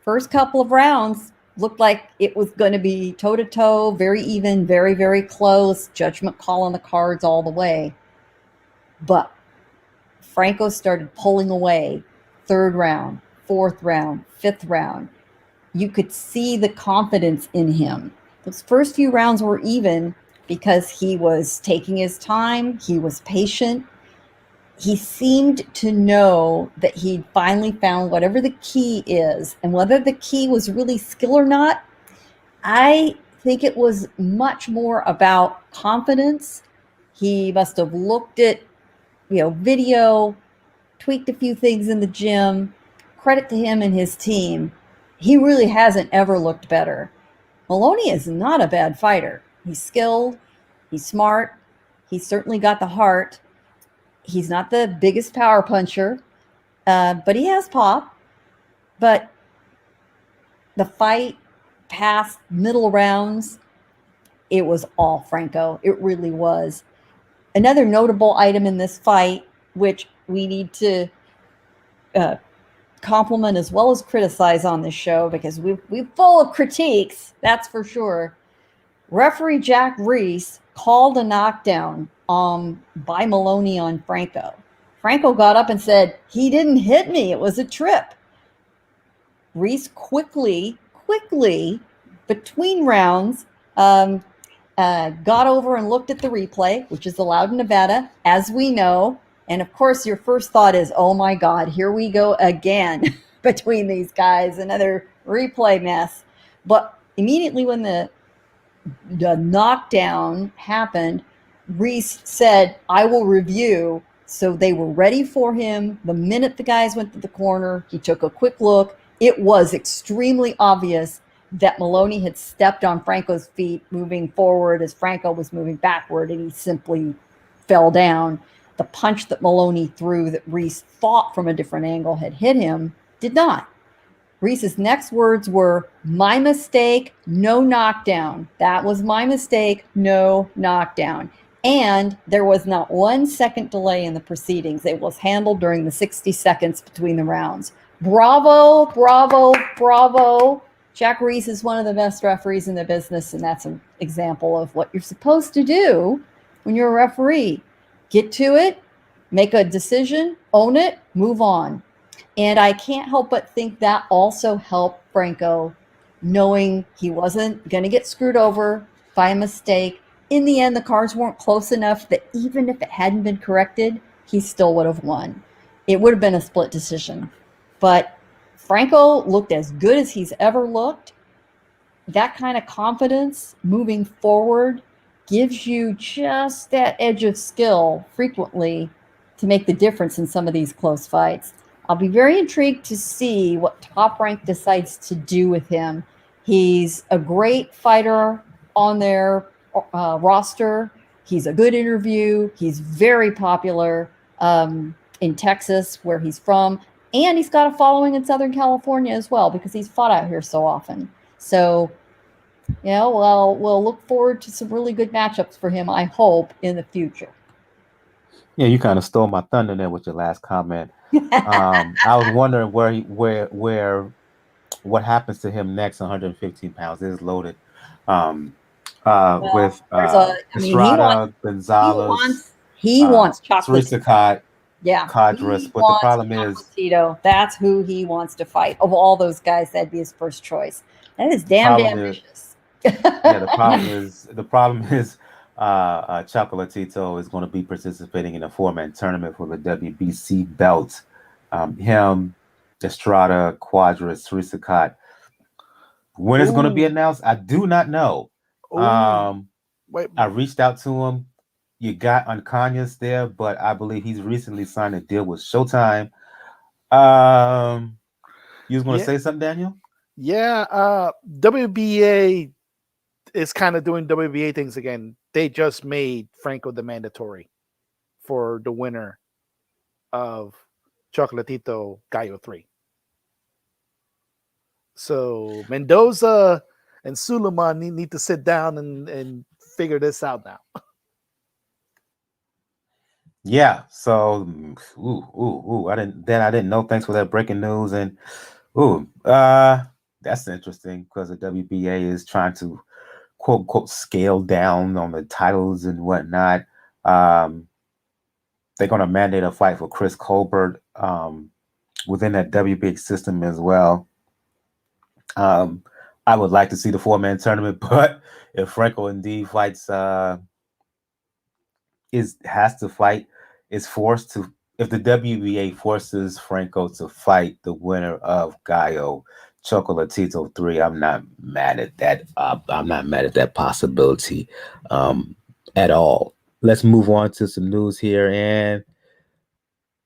first couple of rounds looked like it was going to be toe-to-toe, very even, very, very close, judgment call on the cards all the way. But Franco started pulling away third round, fourth round, fifth round. You could see the confidence in him. Those first few rounds were even because he was taking his time. He was patient. He seemed to know that he'd finally found whatever the key is. And whether the key was really skill or not, I think it was much more about confidence. He must have looked at, video, tweaked a few things in the gym. Credit to him and his team. He really hasn't ever looked better. Moloney is not a bad fighter. He's skilled. He's smart. He's certainly got the heart. He's not the biggest power puncher, but he has pop. But the fight past middle rounds, it was all Franco. It really was. Another notable item in this fight, which we need to compliment as well as criticize on this show, because we're full of critiques, that's for sure. Referee Jack Reese called a knockdown by Moloney on Franco. Franco got up and said, "He didn't hit me, it was a trip." Reese quickly, between rounds, got over and looked at the replay, which is allowed in Nevada, as we know. And of course, your first thought is, oh my God, here we go again between these guys, another replay mess. But immediately when the knockdown happened, Reese said, "I will review." So they were ready for him. The minute the guys went to the corner, he took a quick look. It was extremely obvious that Moloney had stepped on Franco's feet moving forward as Franco was moving backward, and he simply fell down. The punch that Moloney threw that Reese thought from a different angle had hit him did not. Reese's next words were, "My mistake, no knockdown. That was my mistake, no knockdown." And there was not 1 second delay in the proceedings. It was handled during the 60 seconds between the rounds. Bravo, bravo, bravo. Jack Reese is one of the best referees in the business, and that's an example of what you're supposed to do when you're a referee. Get to it, make a decision, own it, move on. And I can't help but think that also helped Franco, knowing he wasn't going to get screwed over by a mistake. In the end, the cards weren't close enough that even if it hadn't been corrected, he still would have won. It would have been a split decision. But Franco looked as good as he's ever looked. That kind of confidence moving forward gives you just that edge of skill frequently to make the difference in some of these close fights. I'll be very intrigued to see what Top Rank decides to do with him. He's a great fighter on their roster. He's a good interview. He's very popular in Texas, where he's from. And he's got a following in Southern California as well, because he's fought out here so often. So, we'll look forward to some really good matchups for him, I hope, in the future. Yeah, you kind of stole my thunder there with your last comment. I was wondering where what happens to him next. 115 pounds is loaded. Um, Well, with I mean, Estrada, he Gonzalez, wants, he wants Teresa chocolate. Cott, Yeah, Cadras. he But the wants problem is, Chocolatito. That's who he wants to fight. Of all those guys, that'd be his first choice. That is the damned problem is, ambitious. yeah, the problem is, Chocolatito is going to be participating in a four-man tournament for the WBC belt. Him, Estrada, Quadras, Teresa Cott. When it's going to be Ooh, announced, I do not know. ooh, Um, wait, I reached out to him. You got Uncanyas there, but I believe he's recently signed a deal with Showtime. Um, you was going to yeah, say something, Daniel? yeah. WBA is kind of doing WBA things again. They just made Franco the mandatory for the winner of Chocolatito Gallo 3. So Mendoza and Suleiman need to sit down and figure this out now. Yeah. So, I didn't know. Thanks for that breaking news. And ooh, that's interesting because the WBA is trying to quote unquote scale down on the titles and whatnot. Um, they're going to mandate a fight for Chris Colbert within that WBA system as well. Um, I would like to see the four-man tournament, but if Franco indeed fights, is has to fight, is forced to. If the WBA forces Franco to fight the winner of Gallo Chocolatito 3, I'm not mad at that. I'm not mad at that possibility um, at all. Let's move on to some news here. And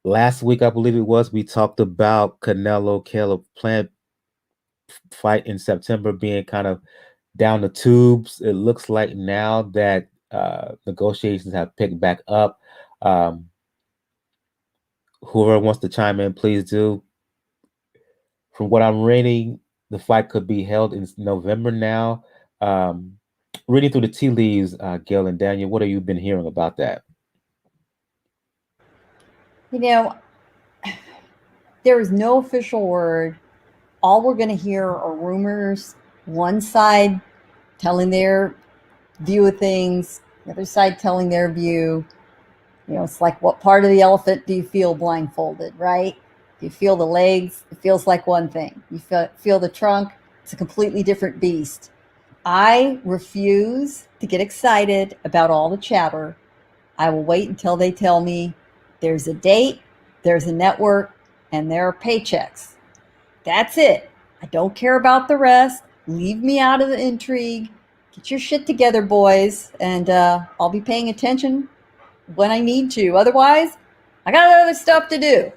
last week, I believe it was, we talked about Canelo Caleb plant fight in September being kind of down the tubes. It looks like now that negotiations have picked back up. Um, whoever wants to chime in, please do. From what I'm reading, the fight could be held in November now. Um, reading through the tea leaves, Gail and Daniel, what have you been hearing about that? You know, there is no official word. All we're going to hear are rumors. One side telling their view of things, the other side telling their view. It's like, what part of the elephant do you feel blindfolded, right? If you feel the legs, it feels like one thing. You feel the trunk, it's a completely different beast. I refuse to get excited about all the chatter. I will wait until they tell me there's a date, there's a network, and there are paychecks. That's it. I don't care about the rest. Leave me out of the intrigue. Get your shit together, boys, and I'll be paying attention when I need to. Otherwise, I got other stuff to do.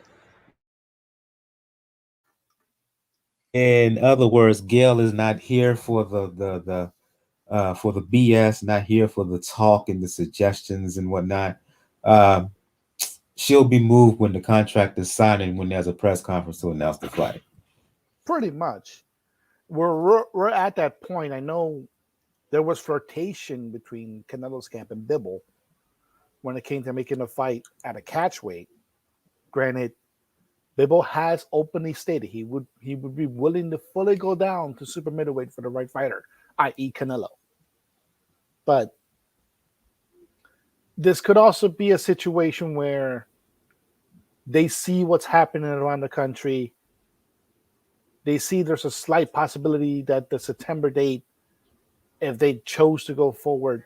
In other words, Gail is not here for for the BS, not here for the talk and the suggestions and whatnot. Um, she'll be moved when the contract is signed and when there's a press conference to announce the fight. Pretty much. We're at that point. I know there was flirtation between Canelo's camp and Bibble when it came to making a fight at a catch weight. Granted, Bibble has openly stated he would be willing to fully go down to super middleweight for the right fighter, i.e. Canelo. But this could also be a situation where they see what's happening around the country. They see there's a slight possibility that the September date, if they chose to go forward,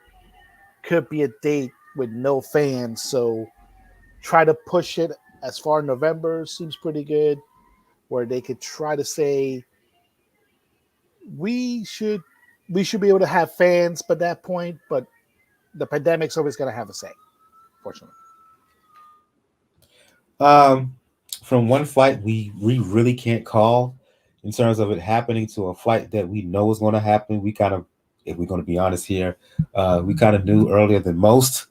could be a date with no fans. So try to push it as far November seems pretty good, where they could try to say we should we should be able to have fans by that point, but the pandemic's always going to have a say, fortunately. Um, from one fight we really can't call in terms of it happening to a fight that we know is going to happen. We kind of, if we're going to be honest here, we kind of knew earlier than most,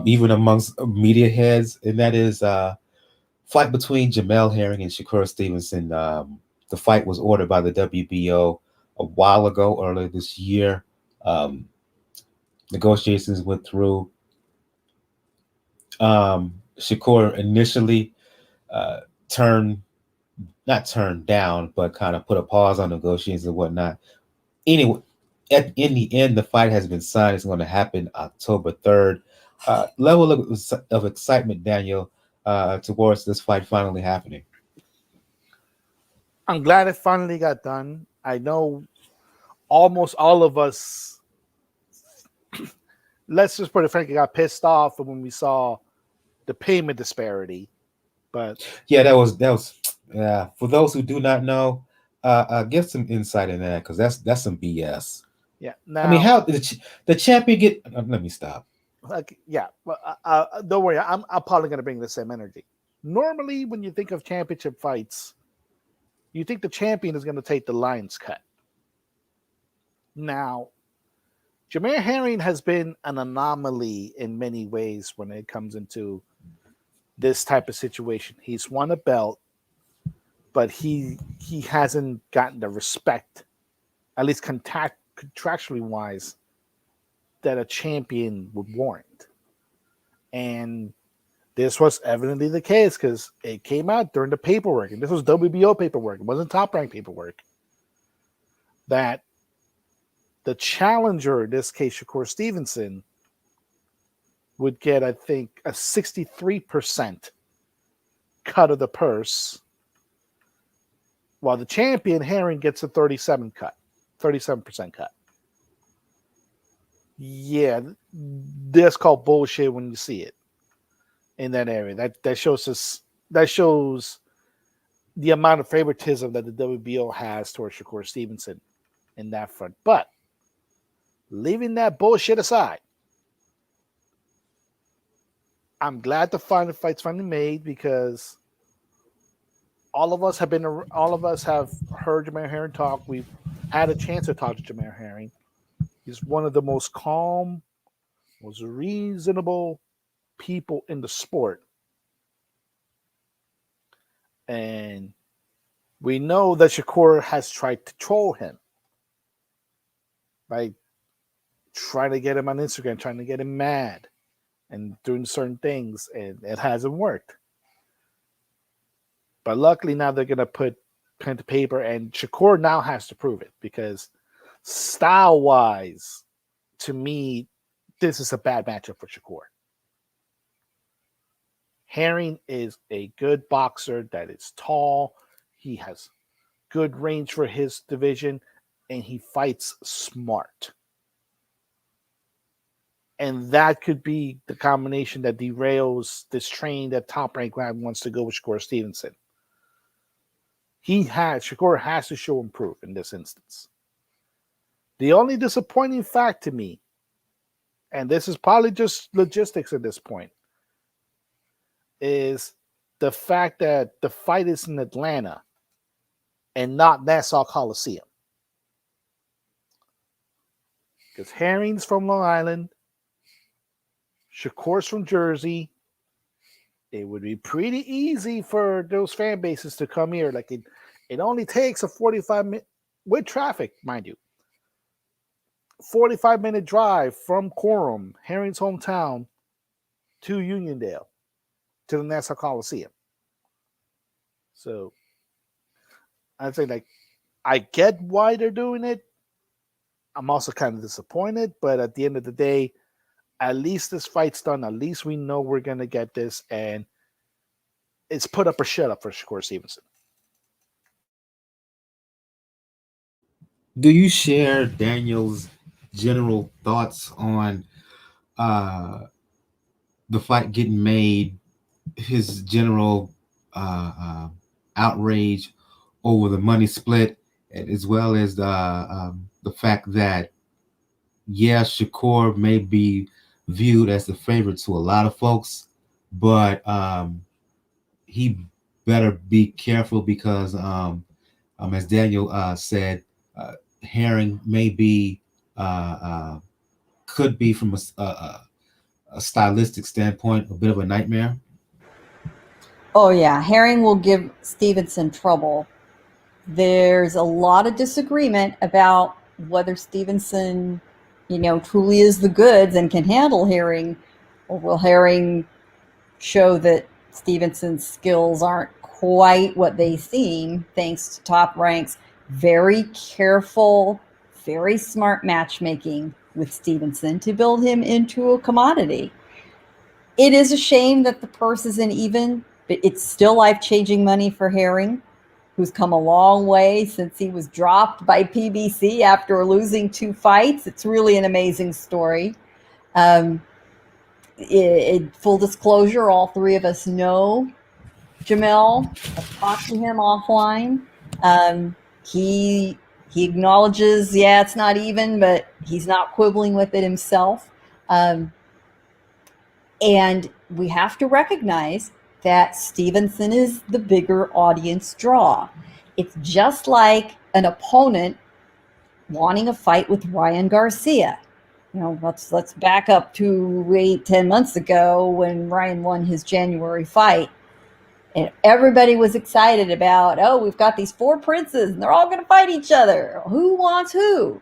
even amongst media heads, and that is fight between Jamel Herring and Shakur Stevenson. The fight was ordered by the WBO a while ago, earlier this year. Um, negotiations went through. Shakur initially not turn down, but kind of put a pause on negotiations and whatnot. Anyway, in the end, the fight has been signed. It's going to happen October 3rd. Level of excitement, Daniel, towards this fight finally happening. I'm glad it finally got done. I know almost all of us, let's just put it frankly, got pissed off when we saw the payment disparity. But yeah, that was for those who do not know, give some insight in that, because that's some BS. Yeah. Now, I mean, how did the champion get? Let me stop. Yeah, well, don't worry. I'm probably going to bring the same energy. Normally, when you think of championship fights, you think the champion is going to take the lion's cut. Now, Jamel Herring has been an anomaly in many ways when it comes into this type of situation. He's won a belt, but he hasn't gotten the respect, at least contractually wise, that a champion would warrant. And this was evidently the case because it came out during the paperwork, and this was WBO paperwork. It wasn't Top Rank paperwork. That the challenger, in this case, Shakur Stevenson, would get, I think, a 63% cut of the purse, while the champion, Herring, gets a 37% cut. Yeah, that's called bullshit when you see it in that area. That shows the amount of favoritism that the WBO has towards Shakur Stevenson in that front. But leaving that bullshit aside, I'm glad the final fight's finally made, because all of us have heard Jamel Herring talk. We've had a chance to talk to Jamel Herring. He's one of the most calm, most reasonable people in the sport. And we know that Shakur has tried to troll him by trying to get him on Instagram, trying to get him mad and doing certain things, and it hasn't worked. But luckily now they're going to put pen to paper, and Shakur now has to prove it, because style-wise, to me, this is a bad matchup for Shakur. Herring is a good boxer that is tall. He has good range for his division, and he fights smart. And that could be the combination that derails this train that Top Rank wants to go with Shakur Stevenson. Shakur has to show improve in this instance. The only disappointing fact to me, and this is probably just logistics at this point, is the fact that the fight is in Atlanta and not Nassau Coliseum. Because Herring's from Long Island, Shakur's from Jersey. It would be pretty easy for those fan bases to come here. Like it only takes a 45-minute, with traffic, mind you, 45-minute drive from Quorum, Herring's hometown, to Uniondale, to the Nassau Coliseum. So I'd say, like, I get why they're doing it. I'm also kind of disappointed, but at the end of the day, at least this fight's done. At least we know we're going to get this, and it's put up or shut up for Shakur Stevenson. Do you share Daniel's general thoughts on the fight getting made, his general outrage over the money split, as well as the fact that, yes, Shakur may be viewed as the favorite to a lot of folks, but he better be careful, because as Daniel said, Herring may be could be, from a stylistic standpoint, a bit of a nightmare. Oh yeah, Herring will give Stevenson trouble. There's a lot of disagreement about whether Stevenson, truly is the goods and can handle Herring, or will Herring show that Stevenson's skills aren't quite what they seem, thanks to Top Rank's very careful, very smart matchmaking with Stevenson to build him into a commodity. It is a shame that the purse isn't even, but it's still life-changing money for Herring, who's come a long way since he was dropped by PBC after losing 2 fights. It's really an amazing story. Full disclosure, all 3 of us know Jamel. I've talked to him offline. He acknowledges, yeah, it's not even, but he's not quibbling with it himself. And we have to recognize that Stevenson is the bigger audience draw. It's just like an opponent wanting a fight with Ryan Garcia. Let's back up to 8-10 months ago when Ryan won his January fight. And everybody was excited about, oh, we've got these 4 princes and they're all going to fight each other. Who wants who?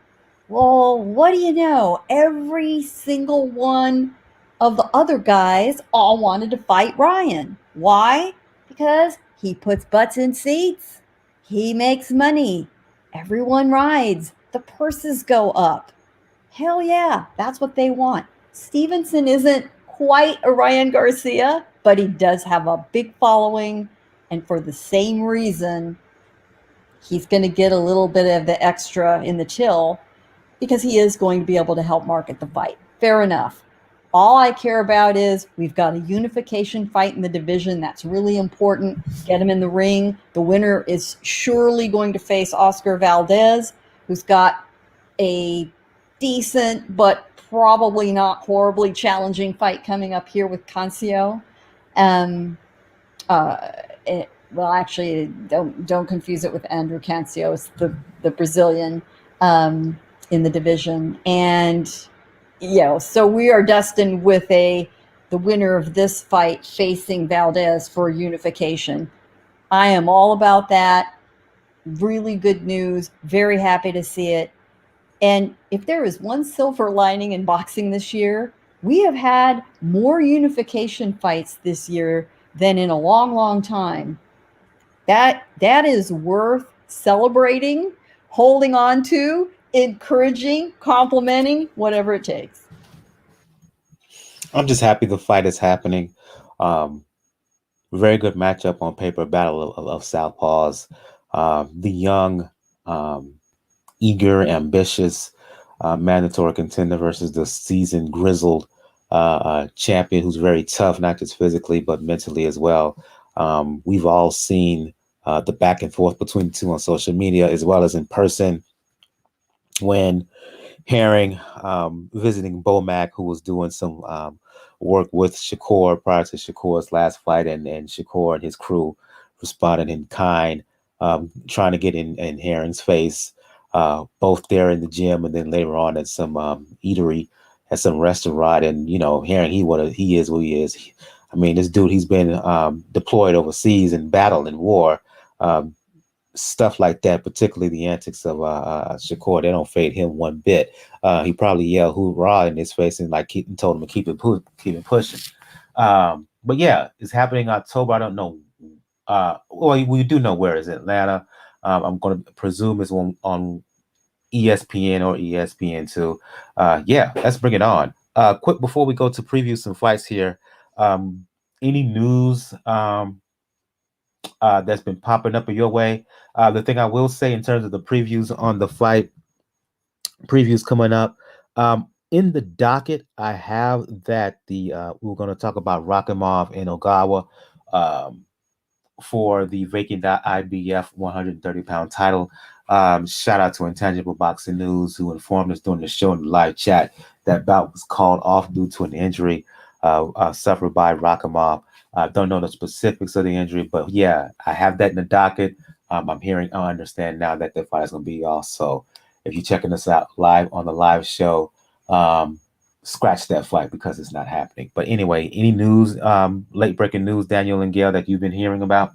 Well, what do you know? Every single one of the other guys all wanted to fight Ryan. Why? Because he puts butts in seats. He makes money. Everyone rides. The purses go up. Hell yeah, that's what they want. Stevenson isn't quite a Ryan Garcia, but he does have a big following. And for the same reason, he's going to get a little bit of the extra in the till because he is going to be able to help market the fight. Fair enough. All I care about is we've got a unification fight in the division. That's really important. Get him in the ring. The winner is surely going to face Oscar Valdez, who's got a decent but probably not horribly challenging fight coming up here with Cancio. Actually, don't confuse it with Andrew Cancio. It's the Brazilian in the division. And so we are destined with the winner of this fight facing Valdez for unification. I am all about that. Really good news. Very happy to see it. And if there is one silver lining in boxing this year, we have had more unification fights this year than in a long, long time. That is worth celebrating, holding on to, encouraging, complimenting, whatever it takes. I'm just happy the fight is happening. Very good matchup on paper, battle of southpaws. The young, eager, ambitious, mandatory contender versus the seasoned, grizzled champion who's very tough, not just physically, but mentally as well. We've all seen the back and forth between the two on social media as well as in person. When Herring visiting Bomac, who was doing some work with Shakur prior to Shakur's last fight, and Shakur and his crew responded in kind, trying to get in Herring's face, both there in the gym and then later on at some eatery at some restaurant. And Herring, he is who he is. I mean, this dude, he's been deployed overseas in battle and war. Stuff like that, particularly the antics of Shakur, they don't fade him one bit. He probably yelled "hoorah" in his face and told him to keep it pushing. But yeah, it's happening in October. I don't know. Well, we do know where is Atlanta. I'm going to presume it's on ESPN or ESPN2. Yeah, let's bring it on. Quick before we go to preview some fights here. Any news that's been popping up in your way? The thing I will say in terms of the previews on the fight, previews coming up, in the docket, I have that we're going to talk about Rakhimov and Ogawa for the vacant IBF 130-pound title. Shout out to Intangible Boxing News, who informed us during the show in the live chat that bout was called off due to an injury suffered by Rakhimov. I don't know the specifics of the injury, but yeah, I have that in the docket. I understand now that the fight is going to be off. So if you're checking us out live on the live show, scratch that fight because it's not happening. But anyway, any news, late breaking news, Daniel and Gail, that you've been hearing about?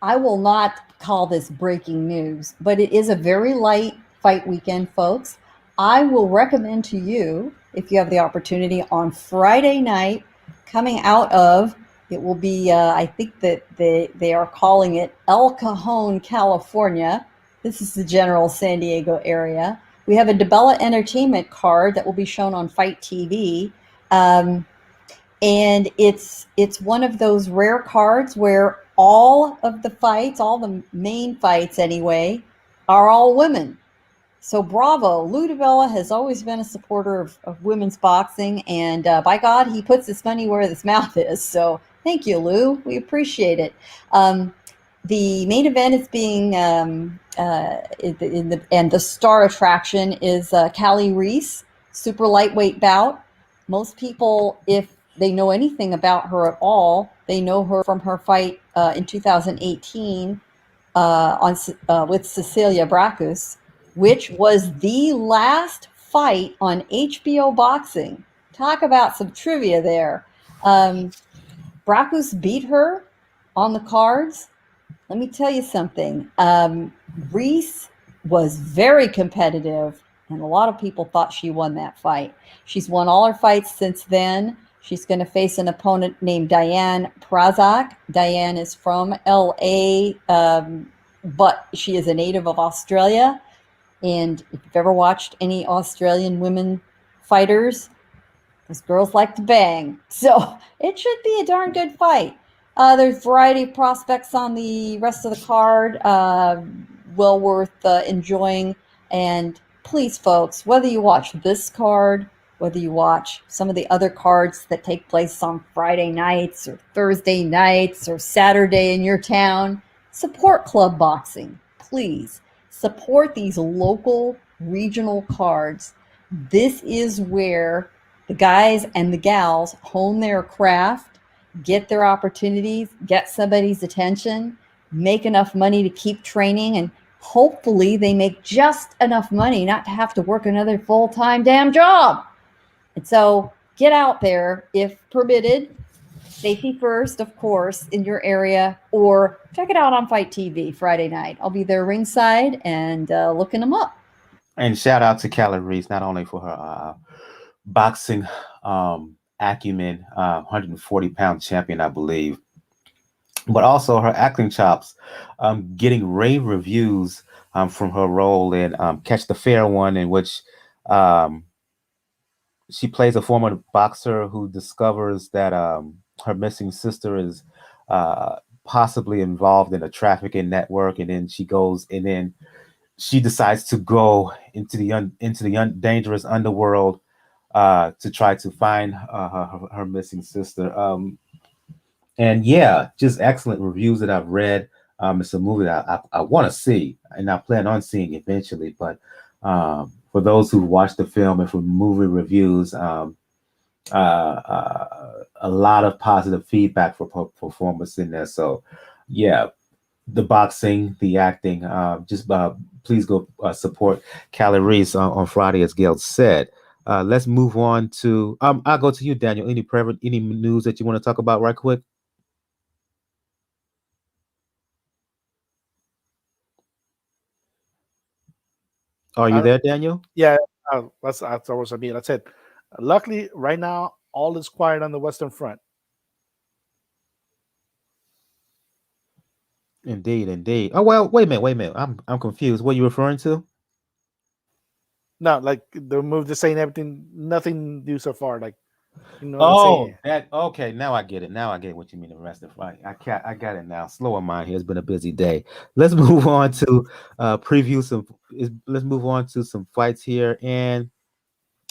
I will not call this breaking news, but it is a very light fight weekend, folks. I will recommend to you if you have the opportunity on Friday night, coming out of, it will be, I think that they are calling it El Cajon, California. This is the general San Diego area. We have a DeBella Entertainment card that will be shown on Fight TV. And it's one of those rare cards where all of the fights, all the main fights anyway, are all women. So bravo. Lou DiBella has always been a supporter of women's boxing, and by God, he puts his money where his mouth is. So thank you, Lou. We appreciate it. The main event is being, and the star attraction is Callie Reese, super lightweight bout. Most people, if they know anything about her at all, they know her from her fight in 2018 with Cecilia Brakus, which was the last fight on HBO Boxing. Talk about some trivia there. Brakus beat her on the cards. Let me tell you something. Reese was very competitive, and a lot of people thought she won that fight. She's won all her fights since then. She's going to face an opponent named Diane Prazak. Diane is from LA, but she is a native of Australia. And if you've ever watched any Australian women fighters, those girls like to bang. So it should be a darn good fight. There's a variety of prospects on the rest of the card, well worth enjoying. And please, folks, whether you watch this card, whether you watch some of the other cards that take place on Friday nights or Thursday nights or Saturday in your town, support club boxing, please. Support these local regional cards. This is where the guys and the gals hone their craft, get their opportunities, get somebody's attention, make enough money to keep training, and hopefully they make just enough money not to have to work another full-time damn job. And so get out there if permitted. Safety first, of course, in your area, or check it out on Fight TV Friday night. I'll be there ringside and looking them up. And shout out to Callie Reese, not only for her boxing acumen, 140-pound champion, I believe, but also her acting chops, getting rave reviews from her role in Catch the Fair One, in which she plays a former boxer who discovers that her missing sister is possibly involved in a trafficking network, and then she goes, and then she decides to go into the dangerous underworld to try to find her missing sister. And yeah, just excellent reviews that I've read. It's a movie that I want to see, and I plan on seeing eventually. But for those who watched the film and for movie reviews, a lot of positive feedback for performance in there. So yeah, the boxing, the acting, just please go support Callie Reese on Friday, as Gail said. Let's move on to I'll go to you, Daniel. Any news that you want to talk about right quick? Are you there, Daniel? Yeah, that's what I mean. I said, luckily, right now, all is quiet on the Western Front. Indeed. Oh well, wait a minute. I'm confused. What are you referring to? No, like the move just saying everything, nothing new so far. Like, you know. Oh, that okay. Now I get it. Now I get what you mean. The rest of right. I got it now. Slower mind here. It's been a busy day. Let's move on to preview some. Let's move on to some fights here. And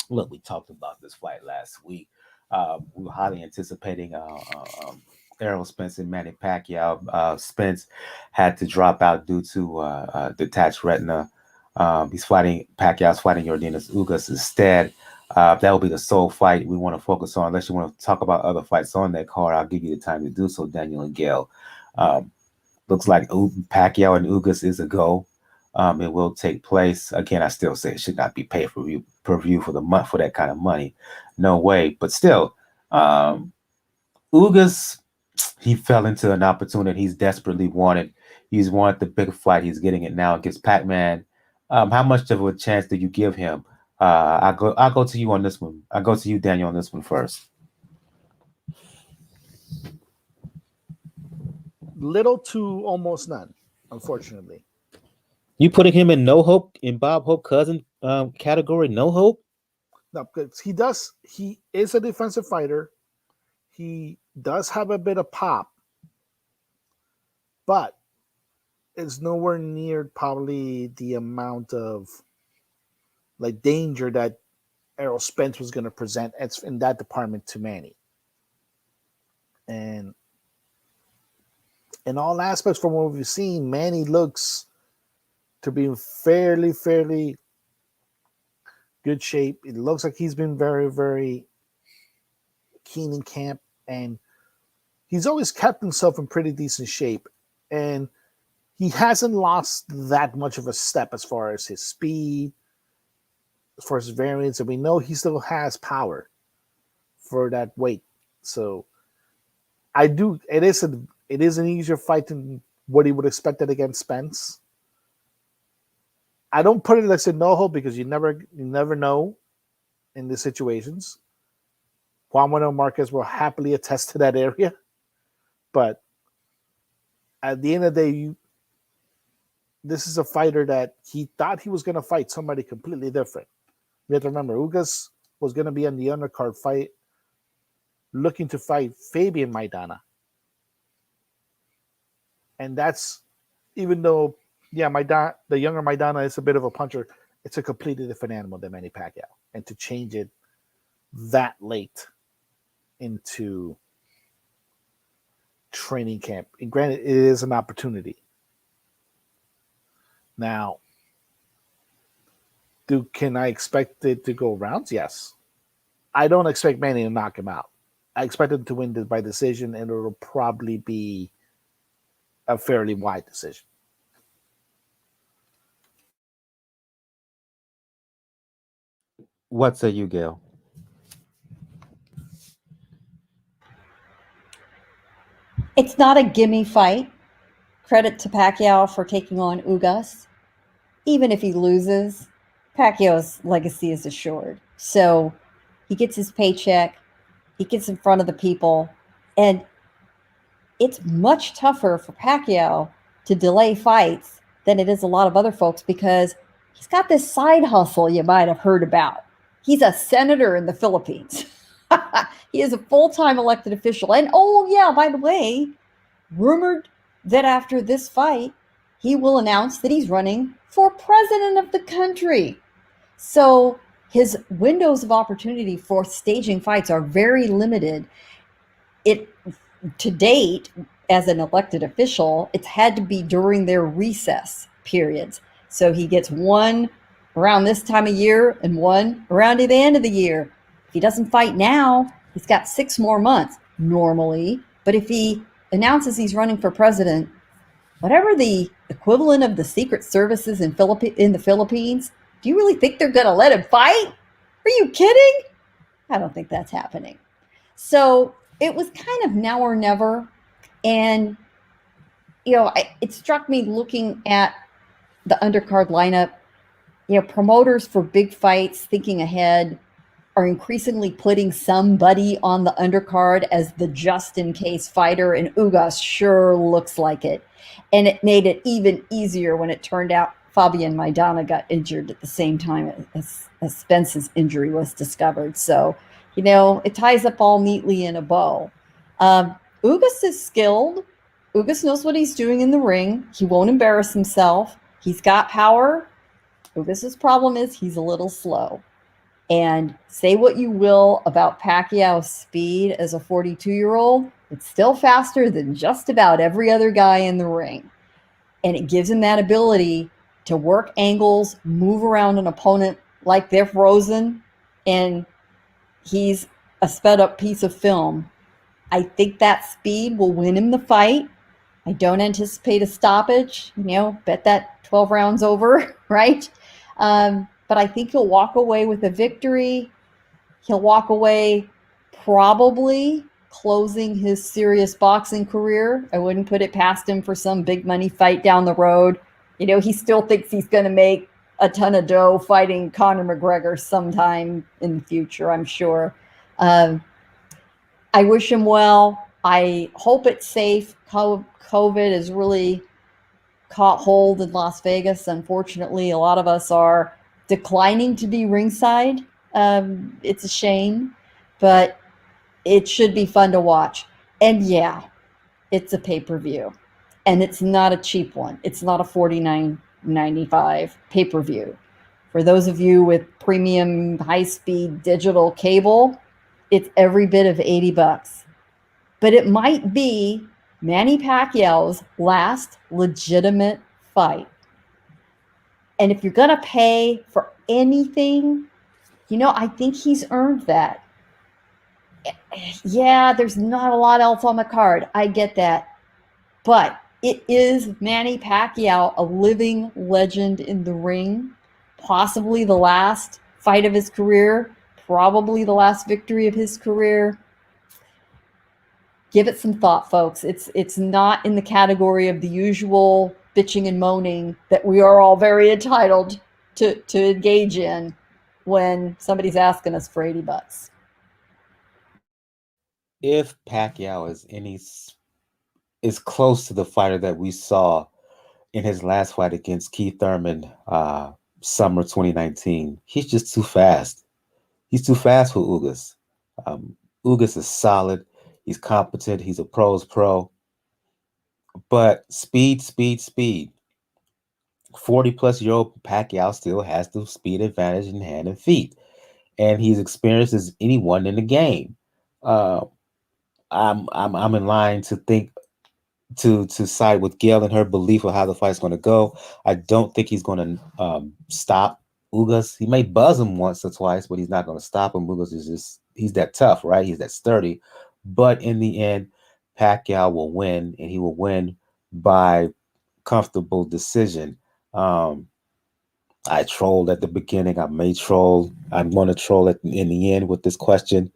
look, we talked about this fight last week. We were highly anticipating Errol Spence and Manny Pacquiao. Spence had to drop out due to detached retina. Pacquiao's fighting Yordenis Ugas instead. That will be the sole fight we want to focus on. Unless you want to talk about other fights on that card, I'll give you the time to do so, Daniel and Gail. Looks like Pacquiao and Ugas is a go. It will take place. Again, I still say it should not be paid per view for the month for that kind of money. No way. But still, Ugas, he fell into an opportunity he's desperately wanted. He's wanted the big fight. He's getting it now against Pac-Man. How much of a chance do you give him? I'll go to you on this one. I'll go to you, Daniel, on this one first. Little to almost none, unfortunately. You putting him in no hope in Bob Hope cousin category? No hope. No, because he is a defensive fighter. He does have a bit of pop, but it's nowhere near probably the amount of like danger that Errol Spence was going to present in that department to Manny. And in all aspects from what we've seen, Manny looks to be in fairly good shape. It looks like he's been very, very keen in camp, and he's always kept himself in pretty decent shape. And he hasn't lost that much of a step as far as his speed, as far as his variance, and we know he still has power for that weight. So it is an easier fight than what he would expect it against Spence. I don't put it as a no hope because you never know in these situations. Juan Manuel Marquez will happily attest to that area. But at the end of the day, this is a fighter that he thought he was going to fight somebody completely different. You have to remember, Ugas was going to be on the undercard fight, looking to fight Fabian Maidana. And that's, even though, yeah, the younger Maidana is a bit of a puncher, it's a completely different animal than Manny Pacquiao. And to change it that late into training camp, and granted, it is an opportunity. Now, can I expect it to go rounds? Yes. I don't expect Manny to knock him out. I expect him to win this by decision, and it'll probably be a fairly wide decision. What say you, Gail? It's not a gimme fight. Credit to Pacquiao for taking on Ugas. Even if he loses, Pacquiao's legacy is assured. So he gets his paycheck, he gets in front of the people, and it's much tougher for Pacquiao to delay fights than it is a lot of other folks because he's got this side hustle you might have heard about. He's a senator in the Philippines. He is a full-time elected official. And oh, yeah, by the way, rumored that after this fight, he will announce that he's running for president of the country. So his windows of opportunity for staging fights are very limited. To date, as an elected official, it's had to be during their recess periods. So he gets one around this time of year and one around at the end of the year. If he doesn't fight now, he's got 6 more months normally. But if he announces he's running for president, whatever the equivalent of the secret services in the Philippines, do you really think they're going to let him fight? Are you kidding? I don't think that's happening. So it was kind of now or never. And, it struck me looking at the undercard lineup, promoters for big fights, thinking ahead, are increasingly putting somebody on the undercard as the just-in-case fighter, and Ugas sure looks like it. And it made it even easier when it turned out Fabian Maidana got injured at the same time as Spence's injury was discovered. So, it ties up all neatly in a bow. Ugas is skilled. Ugas knows what he's doing in the ring. He won't embarrass himself. He's got power. Ugas's problem is he's a little slow. And say what you will about Pacquiao's speed as a 42-year-old, it's still faster than just about every other guy in the ring. And it gives him that ability to work angles, move around an opponent like they're frozen, and he's a sped-up piece of film. I think that speed will win him the fight. I don't anticipate a stoppage. Bet that 12 rounds over, right? But I think he'll walk away with a victory. He'll walk away probably closing his serious boxing career. I wouldn't put it past him for some big money fight down the road. He still thinks he's going to make a ton of dough fighting Conor McGregor sometime in the future, I'm sure. I wish him well. I hope it's safe. COVID has really caught hold in Las Vegas. Unfortunately, a lot of us are declining to be ringside. It's a shame, but it should be fun to watch. And yeah, it's a pay-per-view. And it's not a cheap one. It's not a $49.95 pay-per-view. For those of you with premium high-speed digital cable, it's every bit of $80. But it might be Manny Pacquiao's last legitimate fight. And if you're going to pay for anything, I think he's earned that. Yeah, there's not a lot else on the card. I get that. But it is Manny Pacquiao, a living legend in the ring, possibly the last fight of his career, probably the last victory of his career. Give it some thought, folks. It's not in the category of the usual bitching and moaning that we are all very entitled to engage in when somebody's asking us for $80. If Pacquiao is close to the fighter that we saw in his last fight against Keith Thurman, summer 2019, he's just too fast. He's too fast for Ugas. Ugas is solid. He's competent. He's a pro's pro. But speed. 40-plus-year-old Pacquiao still has the speed advantage in hand and feet. And he's experienced as anyone in the game. I'm in line to think to side with Gail and her belief of how the fight's going to go. I don't think he's going to stop Ugas. He may buzz him once or twice, but he's not going to stop him. Ugas is just, he's that tough, right? He's that sturdy. But in the end, Pacquiao will win, and he will win by comfortable decision. I trolled at the beginning. I may troll. I'm going to troll in the end with this question.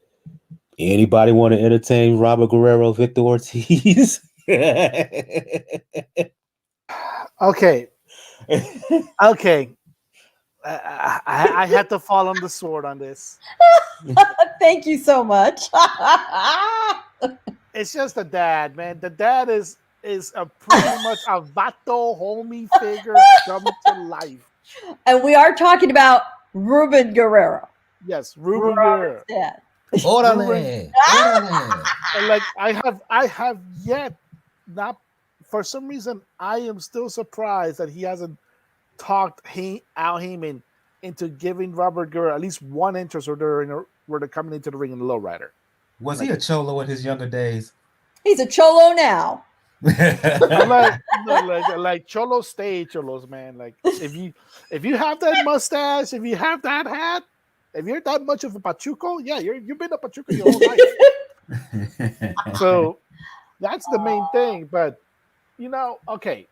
Anybody want to entertain Robert Guerrero, Victor Ortiz? Okay. I had to fall on the sword on this. Thank you so much. It's just the dad, man. The dad is a pretty much a vato homie figure come to life. And we are talking about Ruben Guerrero. Yes, Ruben Guerrero. Dad. Órale. And like I have yet not, for some reason, I am still surprised that he hasn't talked Al Heyman into giving Robert Guerrero at least one interest where they're coming into the ring in the lowrider. Was he a cholo in his younger days? He's a cholo now. like cholo, stay cholos, man. Like if you have that mustache, if you have that hat, if you're that much of a pachuco, yeah, you've been a pachuco your whole life. So that's the main thing. But okay,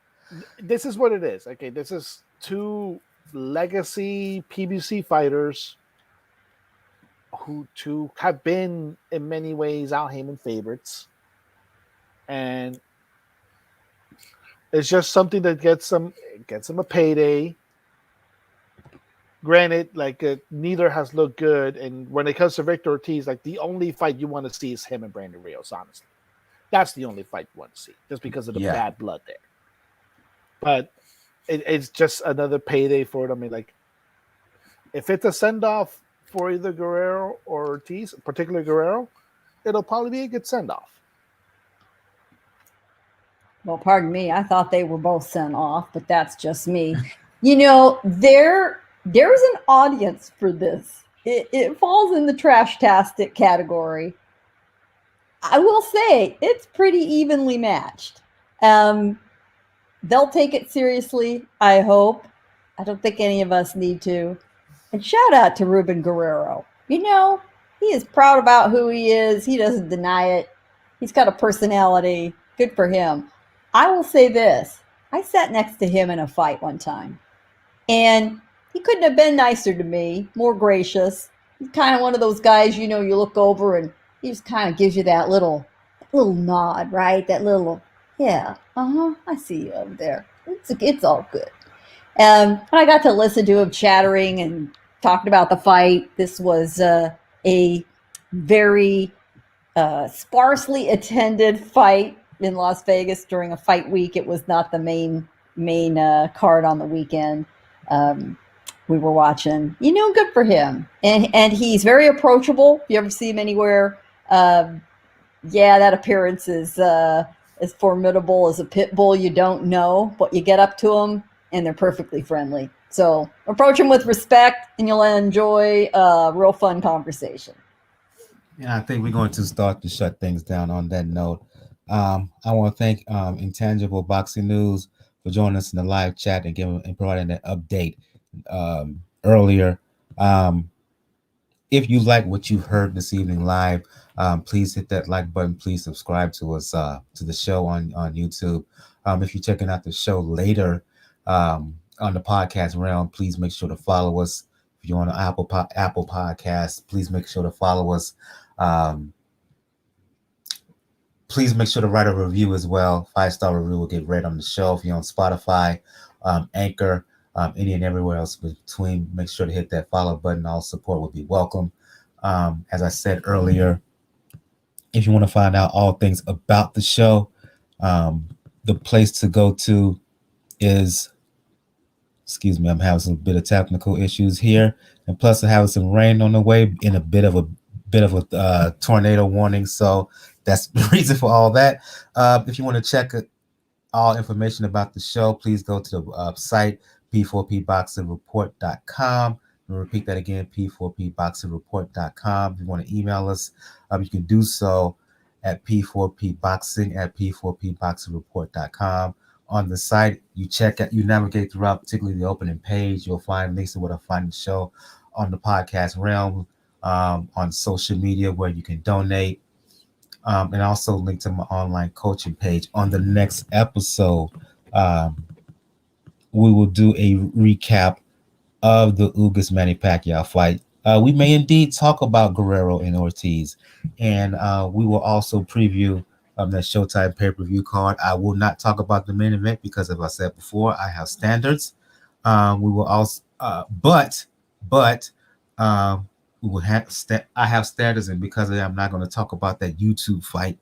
this is what it is. Okay, this is two legacy PBC fighters who have been in many ways Al Heyman favorites, and it's just something that gets them a payday. Granted, neither has looked good, and when it comes to Victor Ortiz, the only fight you want to see is him and Brandon Rios. Honestly, that's the only fight you want to see, just because of the bad blood there. But it's just another payday for them. I mean, if it's a send off for either Guerrero or Ortiz, particularly Guerrero, it'll probably be a good send off. Well, pardon me. I thought they were both sent off, but that's just me. There's an audience for this. It falls in the trash-tastic category. I will say it's pretty evenly matched. They'll take it seriously, I hope. I don't think any of us need to. And shout out to Ruben Guerrero. He is proud about who he is. He doesn't deny it. He's got a personality. Good for him. I will say this. I sat next to him in a fight one time. And he couldn't have been nicer to me, more gracious. He's kind of one of those guys, you look over and he just kind of gives you that little nod, right? That little, yeah, I see you over there. It's all good. I got to listen to him chattering and talking about the fight. This was a very sparsely attended fight in Las Vegas during a fight week. It was not the main card on the weekend. We were watching. Good for him, and he's very approachable. If you ever see him anywhere, that appearance is as formidable as a pit bull you don't know, but you get up to them and they're perfectly friendly. So approach them with respect, and you'll enjoy a real fun conversation. Yeah, I think we're going to start to shut things down on that note. I want to thank Intangible Boxing News for joining us in the live chat and providing that update earlier. If you like what you've heard this evening live, please hit that like button. Please subscribe to us to the show on YouTube. If you're checking out the show later on the podcast realm, please make sure to follow us. If you're on Apple Podcasts, please make sure to follow us. Please make sure to write a review as well. 5-star review will get read on the show. If you're on Spotify, Anchor, any and everywhere else between, make sure to hit that follow button. All support will be welcome. As I said earlier, if you want to find out all things about the show, the place to go to is, excuse me, I'm having some bit of technical issues here, and plus I have some rain on the way in a bit of a tornado warning, so that's the reason for all that. If you want to check all information about the show, please go to the site p4pboxingreport.com. I'll repeat that again, p4pboxingreport.com. If you want to email us, you can do so at p4pboxing@p4pboxingreport.com. On the site, you navigate throughout, particularly the opening page. You'll find links to where to find the show on the podcast realm, on social media where you can donate, and also link to my online coaching page. On the next episode, we will do a recap of the Ugas Manny Pacquiao fight. We may indeed talk about Guerrero and Ortiz, and we will also preview that Showtime pay-per-view card. I will not talk about the main event because, as I said before, I have standards. We will also, but we will have. I have standards, and because of that, I'm not going to talk about that YouTube fight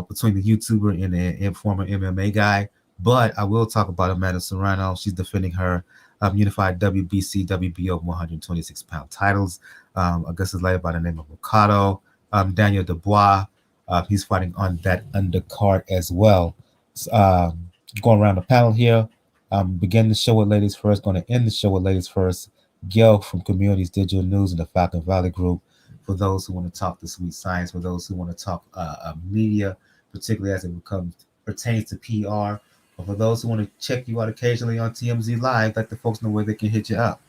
between the YouTuber and the former MMA guy. But I will talk about Amanda Serrano. She's defending her unified WBC, WBO 126-pound titles. Augustus lady by the name of Ricardo. Daniel Dubois. He's fighting on that undercard as well. Going around the panel here. Begin the show with ladies first. Going to end the show with ladies first. Gil from Communities Digital News and the Falcon Valley Group. For those who want to talk the sweet science, for those who want to talk media, particularly as it pertains to PR, or for those who want to check you out occasionally on TMZ Live, let the folks know where they can hit you up.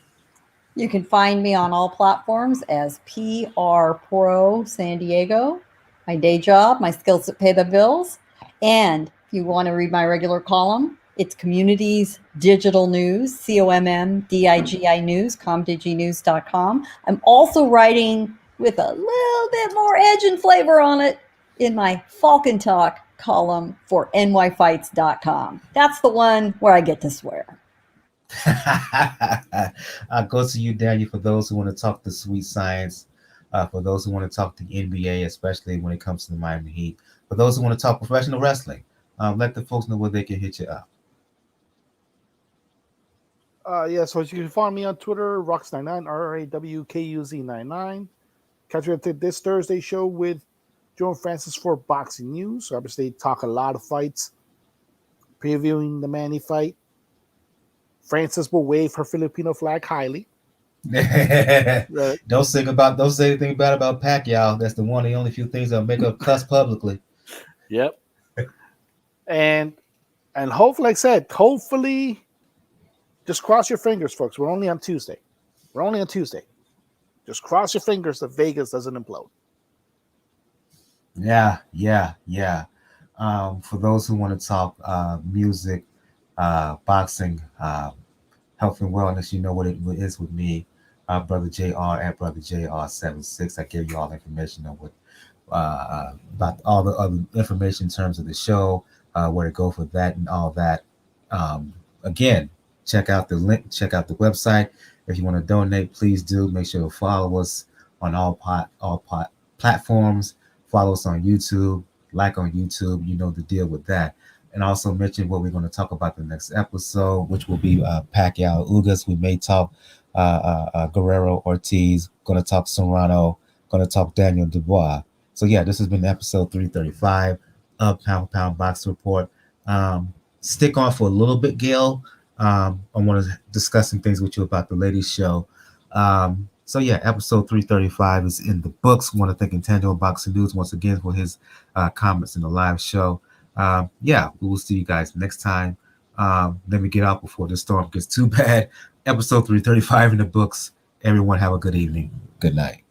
You can find me on all platforms as PR Pro San Diego. My day job, my skills that pay the bills. And if you want to read my regular column, it's Communities Digital News, COMMDIGI News, comdiginews.com. I'm also writing with a little bit more edge and flavor on it in my Falcon Talk column for nyfights.com. That's the one where I get to swear. I'll go to you, Daniel, for those who want to talk the sweet science, for those who want to talk the NBA, especially when it comes to the Miami Heat, for those who want to talk professional wrestling, let the folks know where they can hit you up. So you can find me on Twitter, Rux99, RAWKUZ99. Catch me up to this Thursday show with Joe and Francis for Boxing News. Obviously, talk a lot of fights, previewing the Manny fight. Francis will wave her Filipino flag highly. Don't say anything bad about Pacquiao. That's the only few things that'll make her cuss publicly. Yep. And hopefully, like I said, just cross your fingers, folks. We're only on Tuesday. Just cross your fingers that Vegas doesn't implode. Yeah. For those who want to talk music, boxing, health and wellness, you know what it is with me, Brother JR at Brother JR76. I give you all the information on what about all the other information in terms of the show, where to go for that and all that. Again, check out the link, check out the website. If you want to donate, please do. Make sure to follow us on all platforms. Follow us on YouTube, like on YouTube. You know the deal with that. And also mention what we're going to talk about the next episode, which will be Pacquiao, Ugas. We may talk Guerrero, Ortiz. Going to talk Serrano. Going to talk Daniel Dubois. So yeah, this has been episode 335 of Pound for Pound Box Report. Stick on for a little bit, Gail. I want to discuss some things with you about the ladies' show. So yeah, episode 335 is in the books. Want to thank Intangible Boxing News once again for his comments in the live show. Yeah, we will see you guys next time. Let me get out before the storm gets too bad. Episode 335 in the books. Everyone have a good evening. Good night.